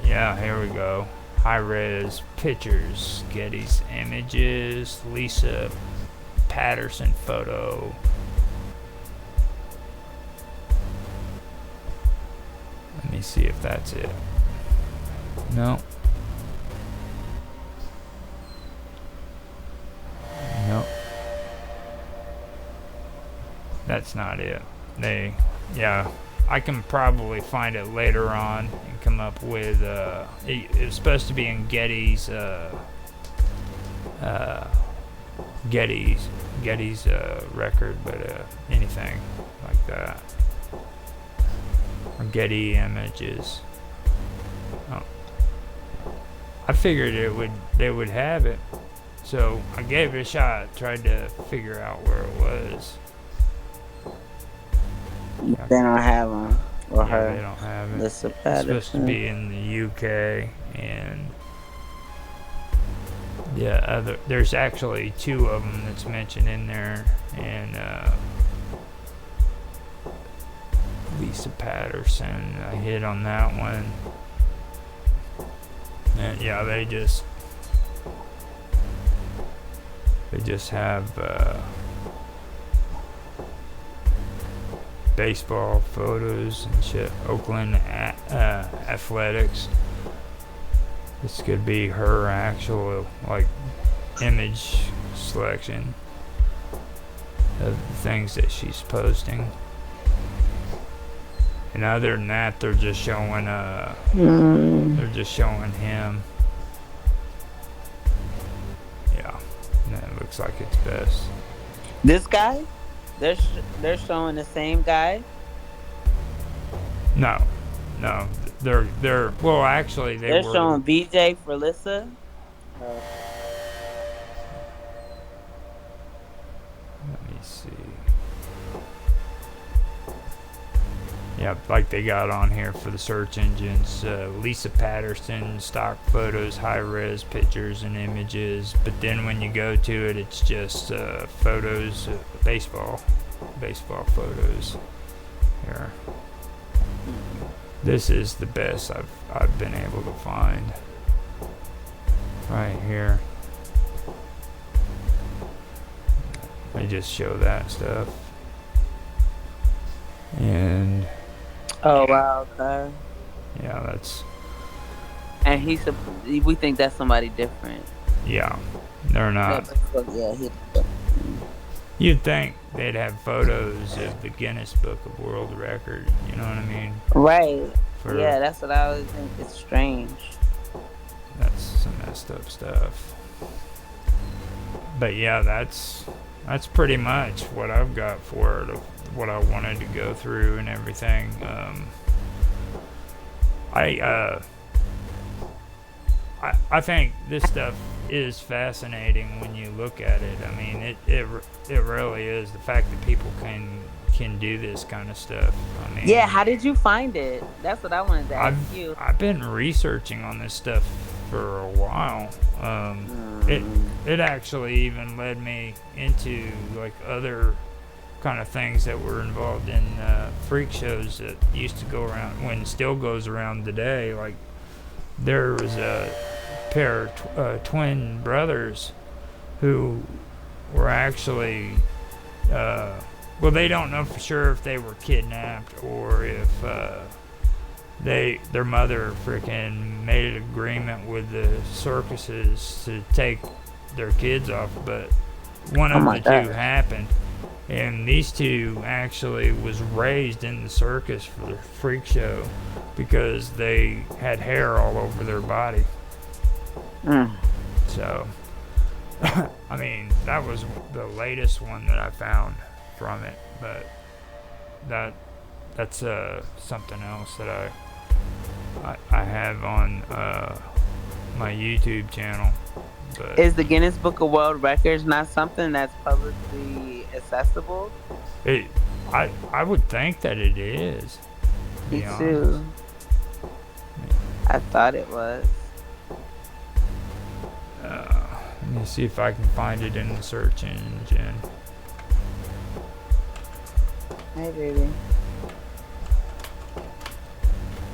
Yeah, here we go. High res pictures, Getty's images, Lisa Patterson photo. Let me see if that's it. No. No. That's not it. yeah, I can probably find it later on and come up with, it was supposed to be in Getty's, uh, Getty's record, but anything like that, or Getty Images. Oh. I figured they would have it, so I gave it a shot. Tried to figure out where it was. They don't have them, or Yeah, her. they don't have it. It's supposed to be in the UK, and yeah, there's actually 2 of them that's mentioned in there, and Lisa Patterson, I hit on that one, and yeah, they just have baseball photos and shit. Oakland Athletics. This could be her actual like image selection of the things that she's posting. And other than that, they're just showing him. Yeah, and it looks like it's best. This guy? They're showing the same guy? No, they're well, actually They're were showing BJ for Lissa. Let me see. Yeah, like they got on here for the search engines, Lisa Patterson, stock photos, high-res pictures and images. But then when you go to it, it's just photos, baseball photos. Here, this is the best I've been able to find. Right here, they just show that stuff. And oh wow, okay. yeah, that's. And we think that's somebody different. Yeah, they're not. Yeah, You'd think they'd have photos of the Guinness Book of World Record. You know what I mean? Right. Yeah, that's what I always think. It's strange. That's some messed up stuff. But yeah, that's pretty much what I've got for it. What I wanted to go through and everything. I think this stuff is fascinating when you look at it. I mean, it really is. The fact that people can do this kind of stuff. I mean, yeah. How did you find it? That's what I wanted to ask you. I've been researching on this stuff for a while. It actually even led me into like other kind of things that were involved in freak shows that used to go around, when still goes around today. Like there was a pair of twin brothers who were actually well, they don't know for sure if they were kidnapped or if their mother freaking made an agreement with the circuses to take their kids off, but one of the two happened. And these two actually was raised in the circus for the freak show because they had hair all over their body. So, I mean, that was the latest one that I found from it, but that's something else that I have on my YouTube channel. But is the Guinness Book of World Records not something that's publicly accessible? I would think that it is. Me too. I thought it was. Let me see if I can find it in the search engine. Hey, baby.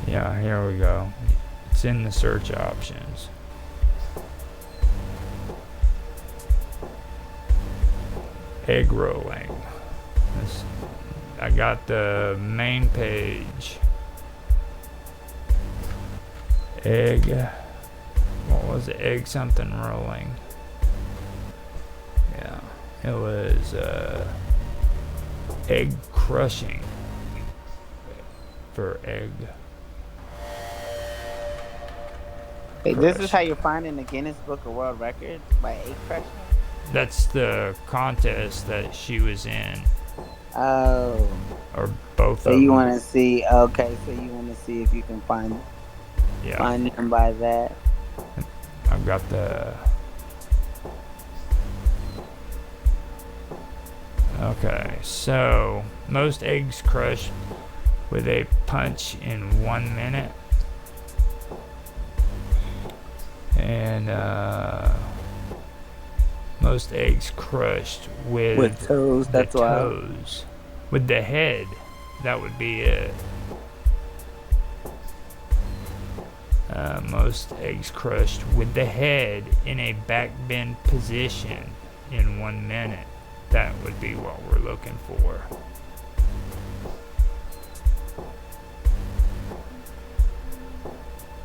Yeah, here we go. It's in the search options. Egg rolling. I got the main page. Egg. What was it? Egg something rolling. Yeah, it was egg crushing. for egg Hey, this is crush. how you're finding the Guinness Book of World Records by egg crushing? That's the contest that she was in, Oh. or both So of you them. want to see? Okay, so you want to see if you can Yeah, find them by that. I've got the. Okay, so most eggs crushed with a punch in 1 minute, and most eggs crushed with toes. the That's why. toes, with the head. That would be it. Most eggs crushed with the head in a back bend position in 1 minute. That would be what we're looking for.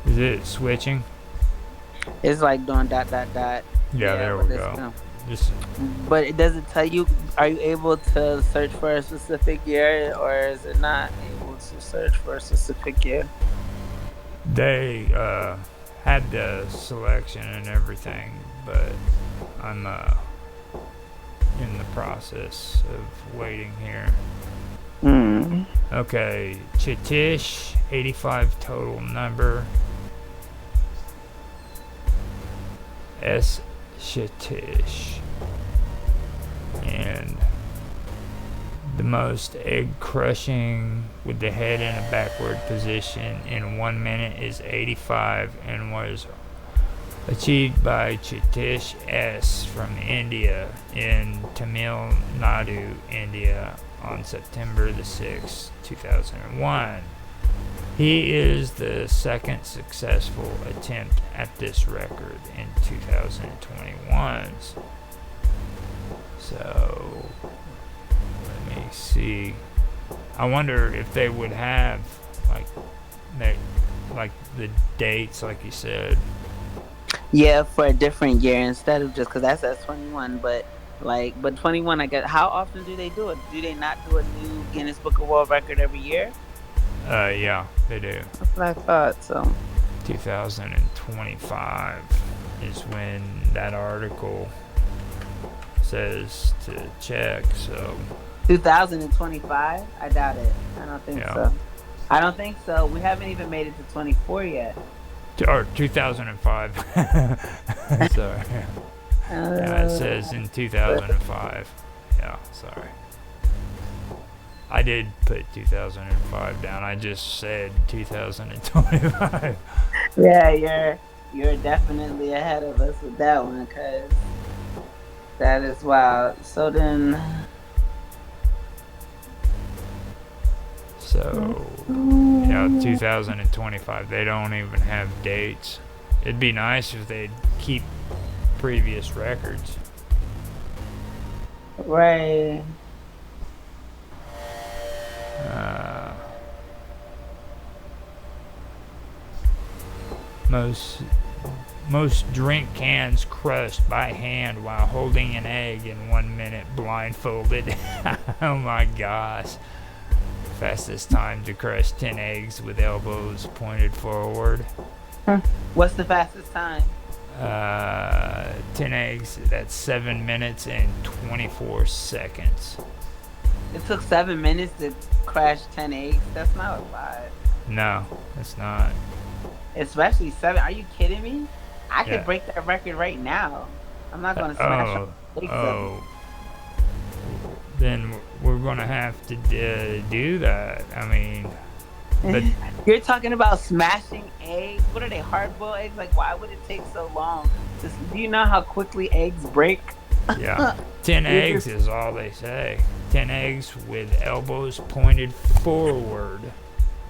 Is it switching? It's like doing dot dot dot. Yeah, there but we it's go. Just But it doesn't tell you. Are you able to search for a specific year, or is it not able to search for a specific year? they had the selection and everything, but I'm in the process of waiting here. Hmm. Okay, Chitish, 85 total number. S. Chitish. And the most egg crushing with the head in a backward position in 1 minute is 85 and was achieved by Chitish S. from India in Tamil Nadu, India on September the 6th, 2001. He is the second successful attempt at this record in 2021. So, let me see. I wonder if they would have like the dates, like you said. Yeah, for a different year instead of just because that says 21. But 21. I guess. How often do they do it? Do they not do a new Guinness Book of World Record every year? Yeah, they do. That's what I thought. So 2025 is when that article says to check. So 2025. I doubt it. I don't think Yeah. so. I don't think so. We haven't even made it to 24 yet. or 2005. Sorry. Yeah, it says in 2005. Yeah, sorry. I did put 2005 down. I just said 2025. Yeah, you're definitely ahead of us with that one, because that is wild. So then, So, yeah, 2025. They don't even have dates. It'd be nice if they'd keep previous records. right. Uh, most drink cans crushed by hand while holding an egg in 1 minute blindfolded. Oh my gosh. Fastest time to crush 10 eggs with elbows pointed forward. What's the fastest time? 10 eggs, that's 7 minutes and 24 seconds. It took 7 minutes to crash 10 eggs. That's not a lot. No, it's not. Especially 7. Are you kidding me? I Yeah. could break that record right now. I'm not going to smash up eggs. Then we're gonna have to do that. I mean, but You're talking about smashing eggs? What are they, hard-boiled eggs? Like, why would it take so long? Do you know how quickly eggs break? yeah, 10 You're eggs just- is all they say. 10 eggs with elbows pointed forward,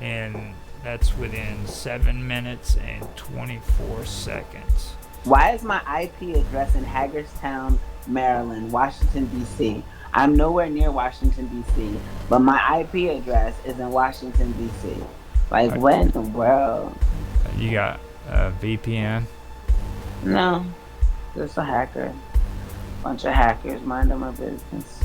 and that's within 7 minutes and 24 seconds. Why is my IP address in Hagerstown, Maryland, Washington, D.C.? I'm nowhere near Washington, D.C., but my IP address is in Washington, D.C. Like, Okay. what in the world? You got a VPN? No, just a hacker. Bunch of hackers, mind their business.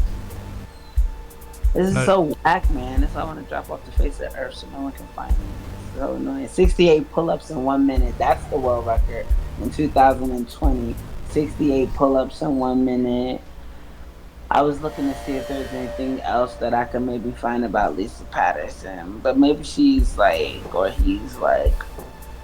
This is No, so whack, man. This I want to drop off the face of the earth so no one can find me. It's so annoying. 68 pull-ups in 1 minute. That's the world record in 2020. 68 pull-ups in 1 minute. I was looking to see if there's anything else that I could maybe find about Lisa Patterson, but maybe she's like, or he's like.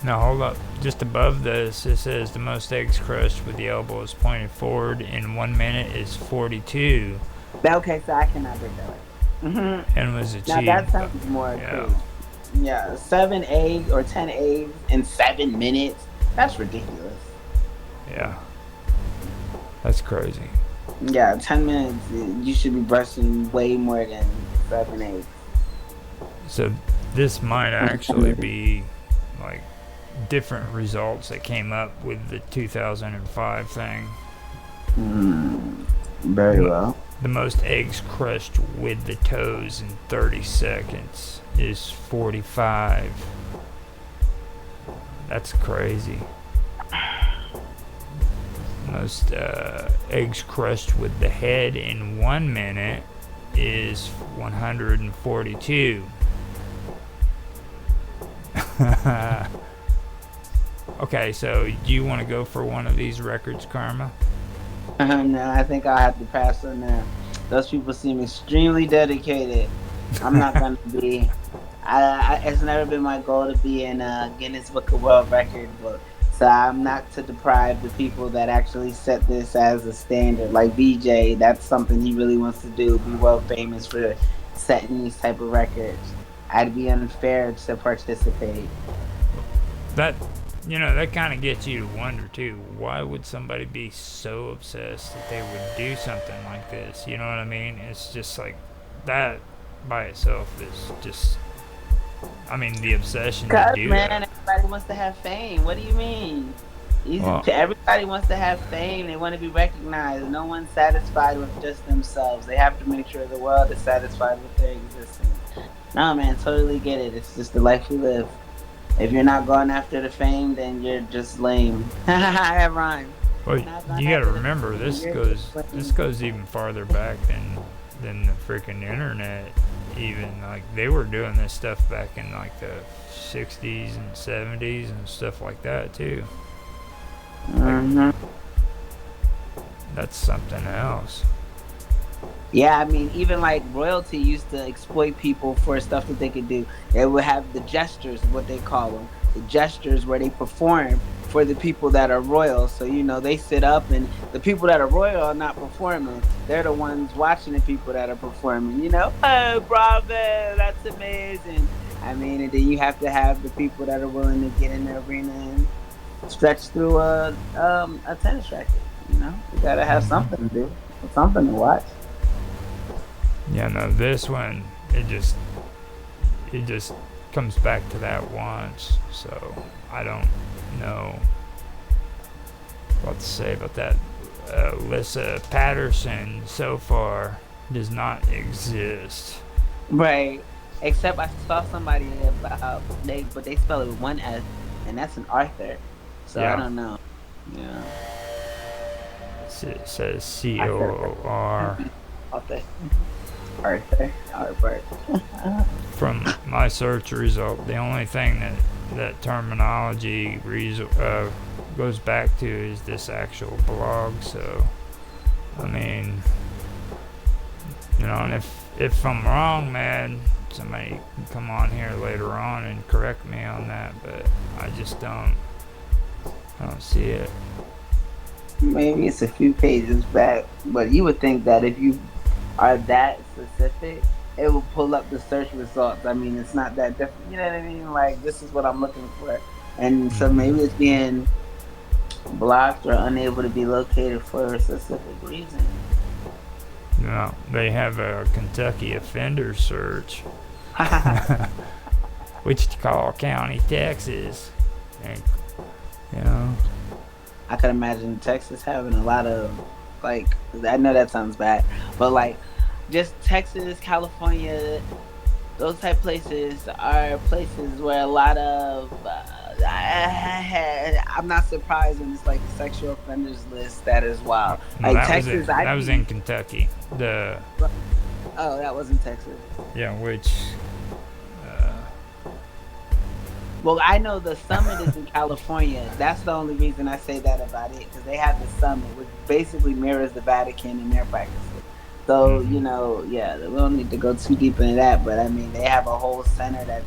no, hold up. Just above this, it says the most eggs crushed with the elbows pointed forward in 1 minute is 42, Okay, so I cannot break that record. and was Now that achieved. sounds more Yeah, crazy. Yeah, 7 eggs or 10 eggs in 7 minutes. That's ridiculous. yeah, that's crazy. Yeah, 10 minutes. You should be brushing way more than 7 eggs. So this might actually be like different results that came up with the 2005 thing. Very well. The most eggs crushed with the toes in 30 seconds is 45. That's crazy. Most eggs crushed with the head in 1 minute is 142. Okay, so do you want to go for one of these records, Karma? No, I think I'll have to pass on that. Those people seem extremely dedicated. I'm not gonna be. It's never been my goal to be in Guinness Book of World Records book. So I'm not to deprive the people that actually set this as a standard. Like BJ, that's something he really wants to do, be world famous for setting these type of records. I'd be unfair to participate. That, that kind of gets you to wonder too. Why would somebody be so obsessed that they would do something like this? You know what I mean? It's just like that by itself is just. I mean, the obsession to Cause do man, that. everybody wants to have fame. What do you mean? Well, Everybody wants to have fame. They want to be recognized. No one's satisfied with just themselves. They have to make sure the world is satisfied with their existence. No, man, totally get it. It's just the life we live. If you're not going after the fame, then you're just lame. I have rhyme. well, you got to remember this goes even farther back than the freaking internet. Even like they were doing this stuff back in like the 60s and 70s and stuff like that too. Like, that's something else. Yeah, I mean, even like royalty used to exploit people for stuff that they could do. They would have the gestures, what they call them, the gestures where they perform for the people that are royal. So, they sit up and the people that are royal are not performing. They're the ones watching the people that are performing, oh, bravo, that's amazing. I mean, and then you have to have the people that are willing to get in the arena and stretch through a tennis racket, You gotta have something to do, something to watch. Yeah, no, this one, it just comes back to that once, so I don't know what to say about that. Lisa Patterson so far does not exist. Right. Except I saw somebody about but they spell it with one S, and that's an Arthur. So Yeah. I don't know. Yeah. It says COOR. Arthur. Arthur. From my search result, the only thing that terminology goes back to is this actual blog. So, I mean, and if I'm wrong, man, somebody can come on here later on and correct me on that. But I just don't see it. Maybe it's a few pages back, but you would think that if you are that specific, it will pull up the search results. I mean, it's not that different. You know what I mean? Like, this is what I'm looking for. And so maybe it's being blocked or unable to be located for a specific reason. No, they have a Kentucky offender search. Wichita County, Texas. And, I could imagine Texas having a lot of, I know that sounds bad, but just Texas, California, those type places are places where a lot of, I'm not surprised when it's like the sexual offenders list that is wild. No, Texas, that was in Kentucky. Oh, that wasn't Texas. Yeah, which Well, I know the summit is in California. That's the only reason I say that about it, because they have the summit, which basically mirrors the Vatican in their practices. So, mhm. yeah, we don't need to go too deep into that, but I mean, they have a whole center that's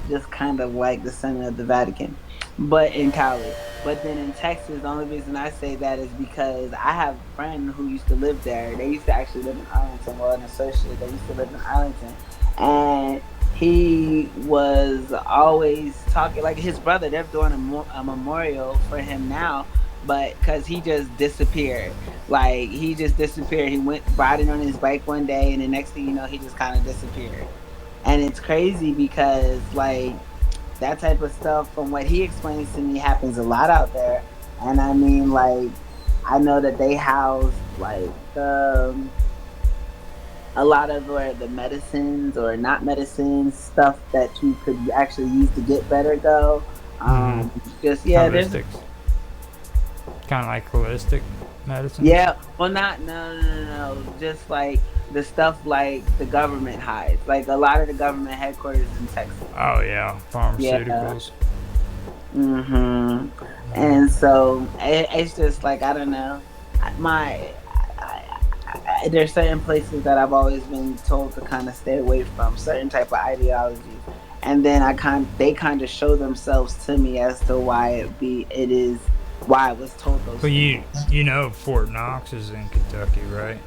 just kind of like the center of the Vatican, but in Cali. But then in Texas, the only reason I say that is because I have a friend who used to live there. They used to actually live in Arlington, well, an associate. They used to live in Arlington, and he was always talking like his brother. They're doing a memorial for him now, but because he just disappeared, like he just disappeared. He went riding on his bike one day, and the next thing you know, he just kind of disappeared. And it's crazy because like that type of stuff, from what he explains to me, happens a lot out there. And I mean, like, I know that they house like a lot of where the medicines or not medicines stuff that you could actually use to get better go. Mhm. Just yeah, there's Holistics, kind of like holistic medicines. yeah. Well, not no. Just like the stuff like the government hides. Like a lot of the government headquarters in Texas. Oh yeah, Yeah. pharmaceuticals. hmm Mhm. And so it's just like I don't know. My there's certain places that I've always been told to kind of stay away from certain type of ideologies, and then they kind of show themselves to me as to why it is why I was told those Well, things. you know Fort Knox is in Kentucky, right?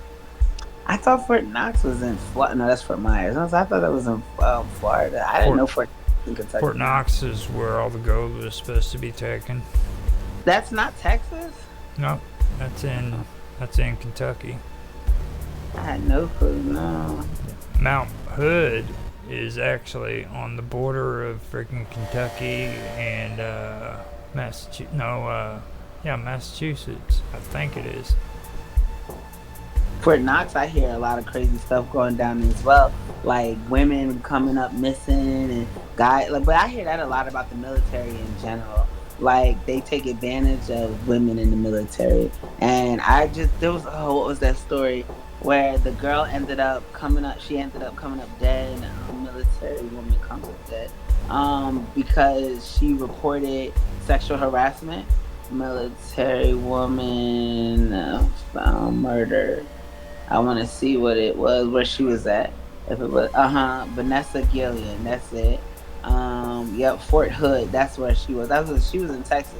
I thought Fort Knox was in Florida. No, that's Fort Myers. I thought that was in Florida. I didn't Fort know Fort Knox was in Fort Kentucky. Knox is where all the gold was supposed to be taken. That's not Texas. No, that's in that's in Kentucky. I had no clue. No. Mount Hood is actually on the border of freaking Kentucky and Massachusetts. No, yeah, Massachusetts. I think it is. Fort Knox, I hear a lot of crazy stuff going down as well, like women coming up missing and guys. Like, but I hear that a lot about the military in general. Like they take advantage of women in the military, and I just there was what was that story where the girl ended up coming up? She ended up coming up dead. A military woman comes up dead, because she reported sexual harassment. Military woman found murder. I want to see what it was, where she was at. If it was, Vanessa Gillian, that's it. Yep, Fort Hood, that's where she was. She was in Texas,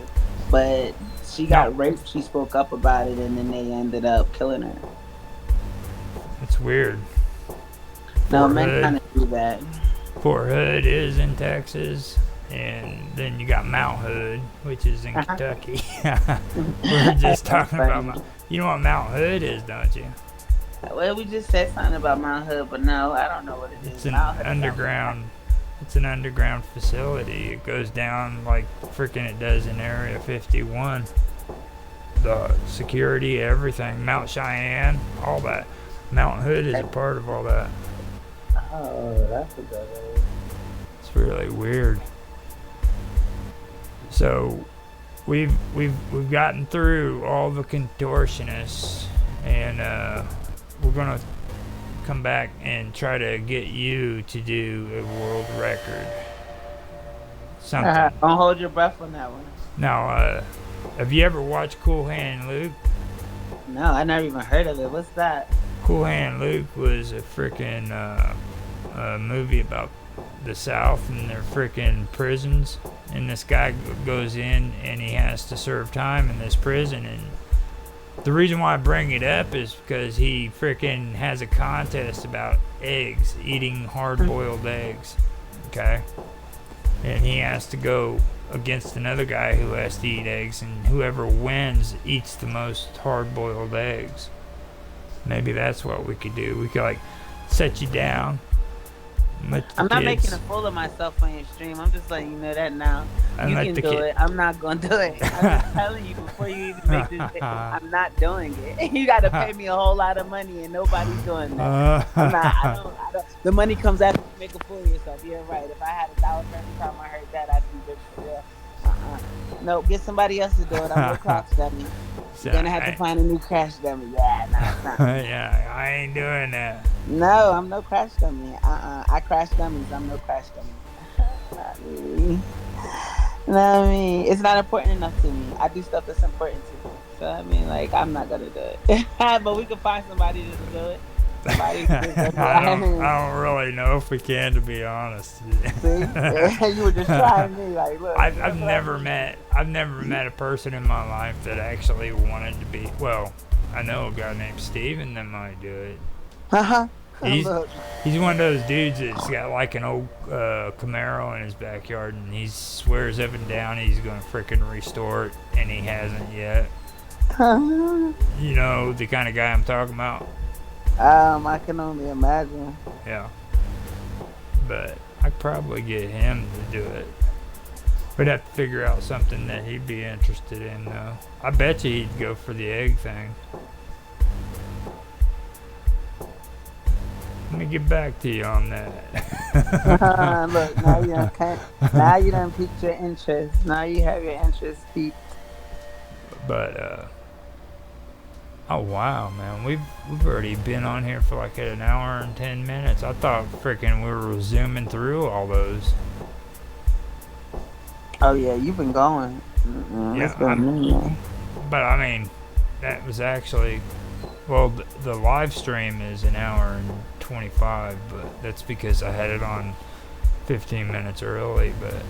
but she No, got raped. She spoke up about it, and then they ended up killing her. it's weird. No, Fort men Hood. kind of do that. Fort Hood is in Texas, and then you got Mount Hood, which is in Kentucky. We're just That's talking about funny. you know what Mount Hood is, don't you? Well, we just said something about Mount Hood, but no, I don't know what it It's is. an Mount Hood sounds underground. It's an underground facility. It goes down like freaking it does in Area 51. The security, everything, Mount Cheyenne, all that. Mount Hood is a like, part of all that. oh, that's a good one. It's really weird. So we've gotten through all the contortionists, and we're gonna come back and try to get you to do a world record. Something. Don't hold your breath on that one. Now, have you ever watched Cool Hand Luke? No, I never even heard of it. What's that? Cool Hand Luke was a freaking movie about the South and their freaking prisons. And this guy goes in and he has to serve time in this prison. And the reason why I bring it up is because he freaking has a contest about eggs, eating hard boiled eggs. Okay? And he has to go against another guy who has to eat eggs, and whoever wins eats the most hard boiled eggs. Maybe that's what we could do. We could like set you down, let the I'm not making kids, a fool of myself on your stream. I'm just letting you know that now. and You let can the do kid. it. I'm not going to do it. I'm just telling you before you even make this. I'm not doing it. You got to pay me a whole lot of money, and nobody's doing that. I'm not. I don't. The money comes after you make a fool of yourself. You're right. If I had $1 for every time I heard that, I'd be rich for real. No, get somebody else to do it. I'm no crotch dummy. So You're gonna have to find a new crash dummy. Yeah, no, it's not me. yeah, I ain't doing that. No, I'm no crash dummy. I crash dummies. I'm no crash dummy. Not me. Not me. It's not important enough to me. I do stuff that's important to me. So I mean, like, I'm not gonna do it. But we can find somebody that'll do it. Somebody who can do I don't really know if we can, to be honest. See, you were just trying me. Like, look, I've never met a person in my life that actually wanted to be. Well, I know a guy named Steven that might do it. He's one of those dudes that's got like an old Camaro in his backyard, and he swears up and down he's gonna freaking restore it, and he hasn't yet. You know the kind of guy I'm talking about. I can only imagine. Yeah, but I'd probably get him to do it. We'd have to figure out something that he'd be interested in, though. I bet you he'd go for the egg thing. Let me get back to you on that. Look, now you done piqued your interest. Now you have your interest piqued. But oh wow, man, we've already been on here for like an hour and 10 minutes. I thought freaking we were zooming through all those. Oh yeah, you've been going. Yeah, but I mean, that was actually, well, the live stream is an hour and 25, but that's because I had it on 15 minutes early. But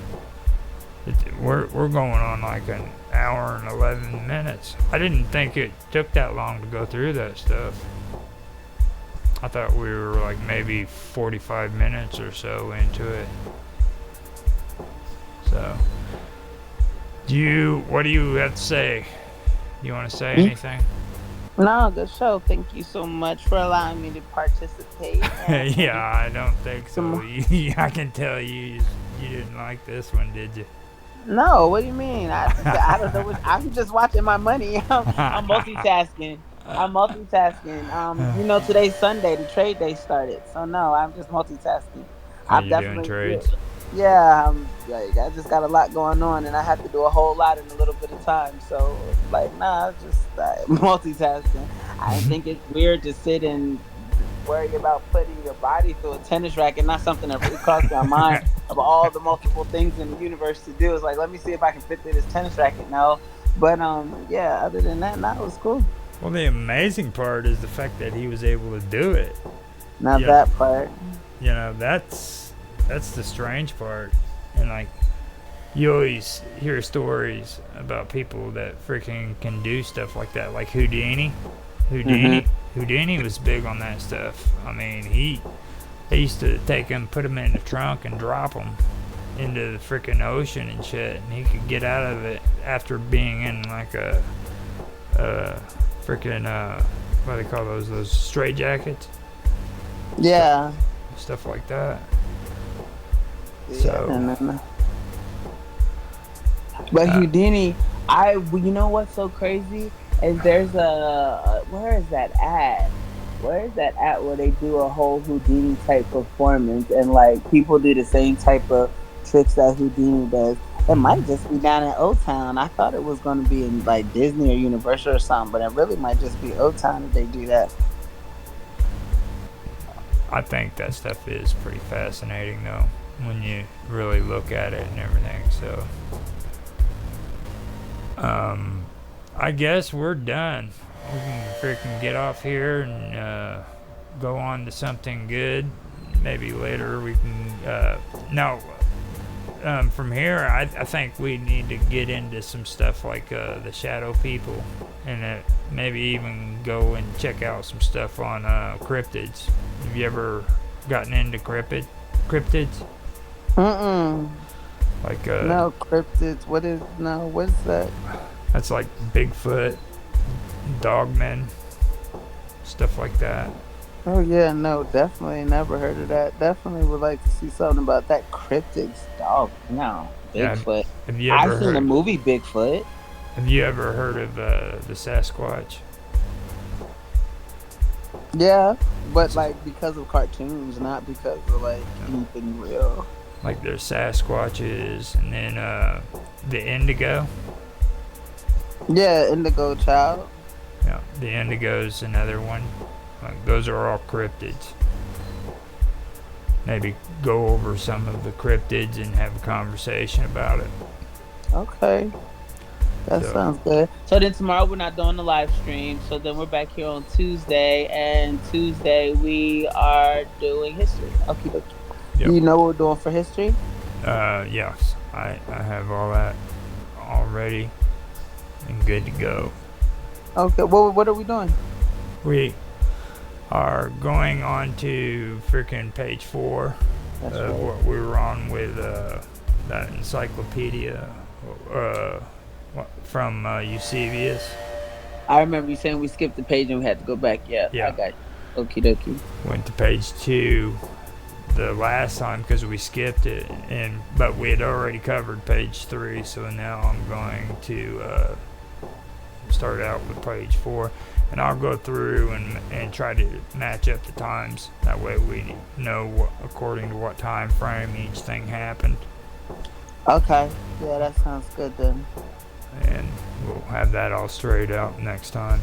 we're going on like an hour and 11 minutes. I didn't think it took that long to go through that stuff. I thought we were like maybe 45 minutes or so into it. So, what do you have to say? You want to say anything? No, good show. Thank you so much for allowing me to participate. Yeah, I don't think so. I can tell you didn't like this one, did you? No, what do you mean? I don't know. I'm just watching my money. I'm multitasking. You know, today's Sunday. The trade day started. So no, I'm just multitasking. Are you doing trades? Yeah, I just got a lot going on, and I have to do a whole lot in a little bit of time. So, like, nah, just multitasking. I think it's weird to sit and worry about putting your body through a tennis racket, not something that really crosses my mind of all the multiple things in the universe to do. It's like, let me see if I can fit through this tennis racket. No, but yeah. Other than that, it was cool. Well, the amazing part is the fact that he was able to do it. Not that part. You know, that's the strange part. And like, you always hear stories about people that freaking can do stuff like that, like Houdini. Houdini was big on that stuff. I mean, they used to take him, put him in the trunk, and drop him into the freaking ocean and shit, and he could get out of it after being in like a freaking what do they call those straight jackets? Yeah. Stuff like that. Yeah, So. But Houdini, you know what's so crazy? Is there's where is that at? Where is that at where they do a whole Houdini type performance and like people do the same type of tricks that Houdini does? It might just be down in O Town. I thought it was going to be in like Disney or Universal or something, but it really might just be O Town if they do that. I think that stuff is pretty fascinating though, when you really look at it and everything. So, I guess we're done. We can freaking get off here and go on to something good. Maybe later we can. From here, I think we need to get into some stuff like the shadow people, and maybe even go and check out some stuff on cryptids. Have you ever gotten into cryptids? Like no cryptids. What's that? That's like Bigfoot, dogmen, stuff like that. Oh yeah, no, definitely never heard of that. Definitely would like to see something about that cryptids. Dog, no, Bigfoot. Yeah, I've seen the movie Bigfoot. Have you ever heard of the Sasquatch? Yeah, but like because of cartoons, not because of like anything real. Like there's Sasquatches, and then the Indigo. Yeah, Indigo Child. Yeah, the Indigo's another one. Those are all cryptids. Maybe go over some of the cryptids and have a conversation about it. Okay. That So, sounds good. So then tomorrow we're not doing the live stream. So then we're back here on Tuesday, and Tuesday we are doing history. Okie dokie. Do yep. you know what we're doing for history? Yes, I have all that already and good to go. Okay. What are we doing? We are going on to freaking page 4 That's of right. what we were on with that encyclopedia from Eusebius. I remember you saying we skipped the page and we had to go back. Yeah, I Yeah, got you. Okie dokie. went to page 2 the last time because we skipped it, but we had already covered page 3, so now I'm going to start out with page 4, and I'll go through and try to match up the times. That way we know according to what time frame each thing happened, Okay. Yeah, that sounds good then. and we'll have that all straight out next time.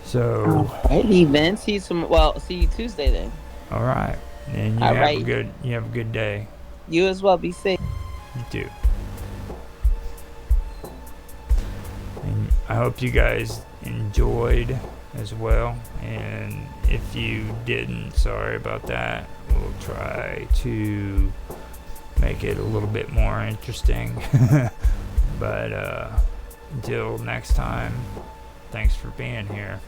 So, Alrighty then. See you Tuesday then. all right, and All right. you have a good day. You as well. Be safe. You too. And I hope you guys enjoyed as well. And if you didn't, sorry about that. We'll try to make it a little bit more interesting. But until next time, thanks for being here.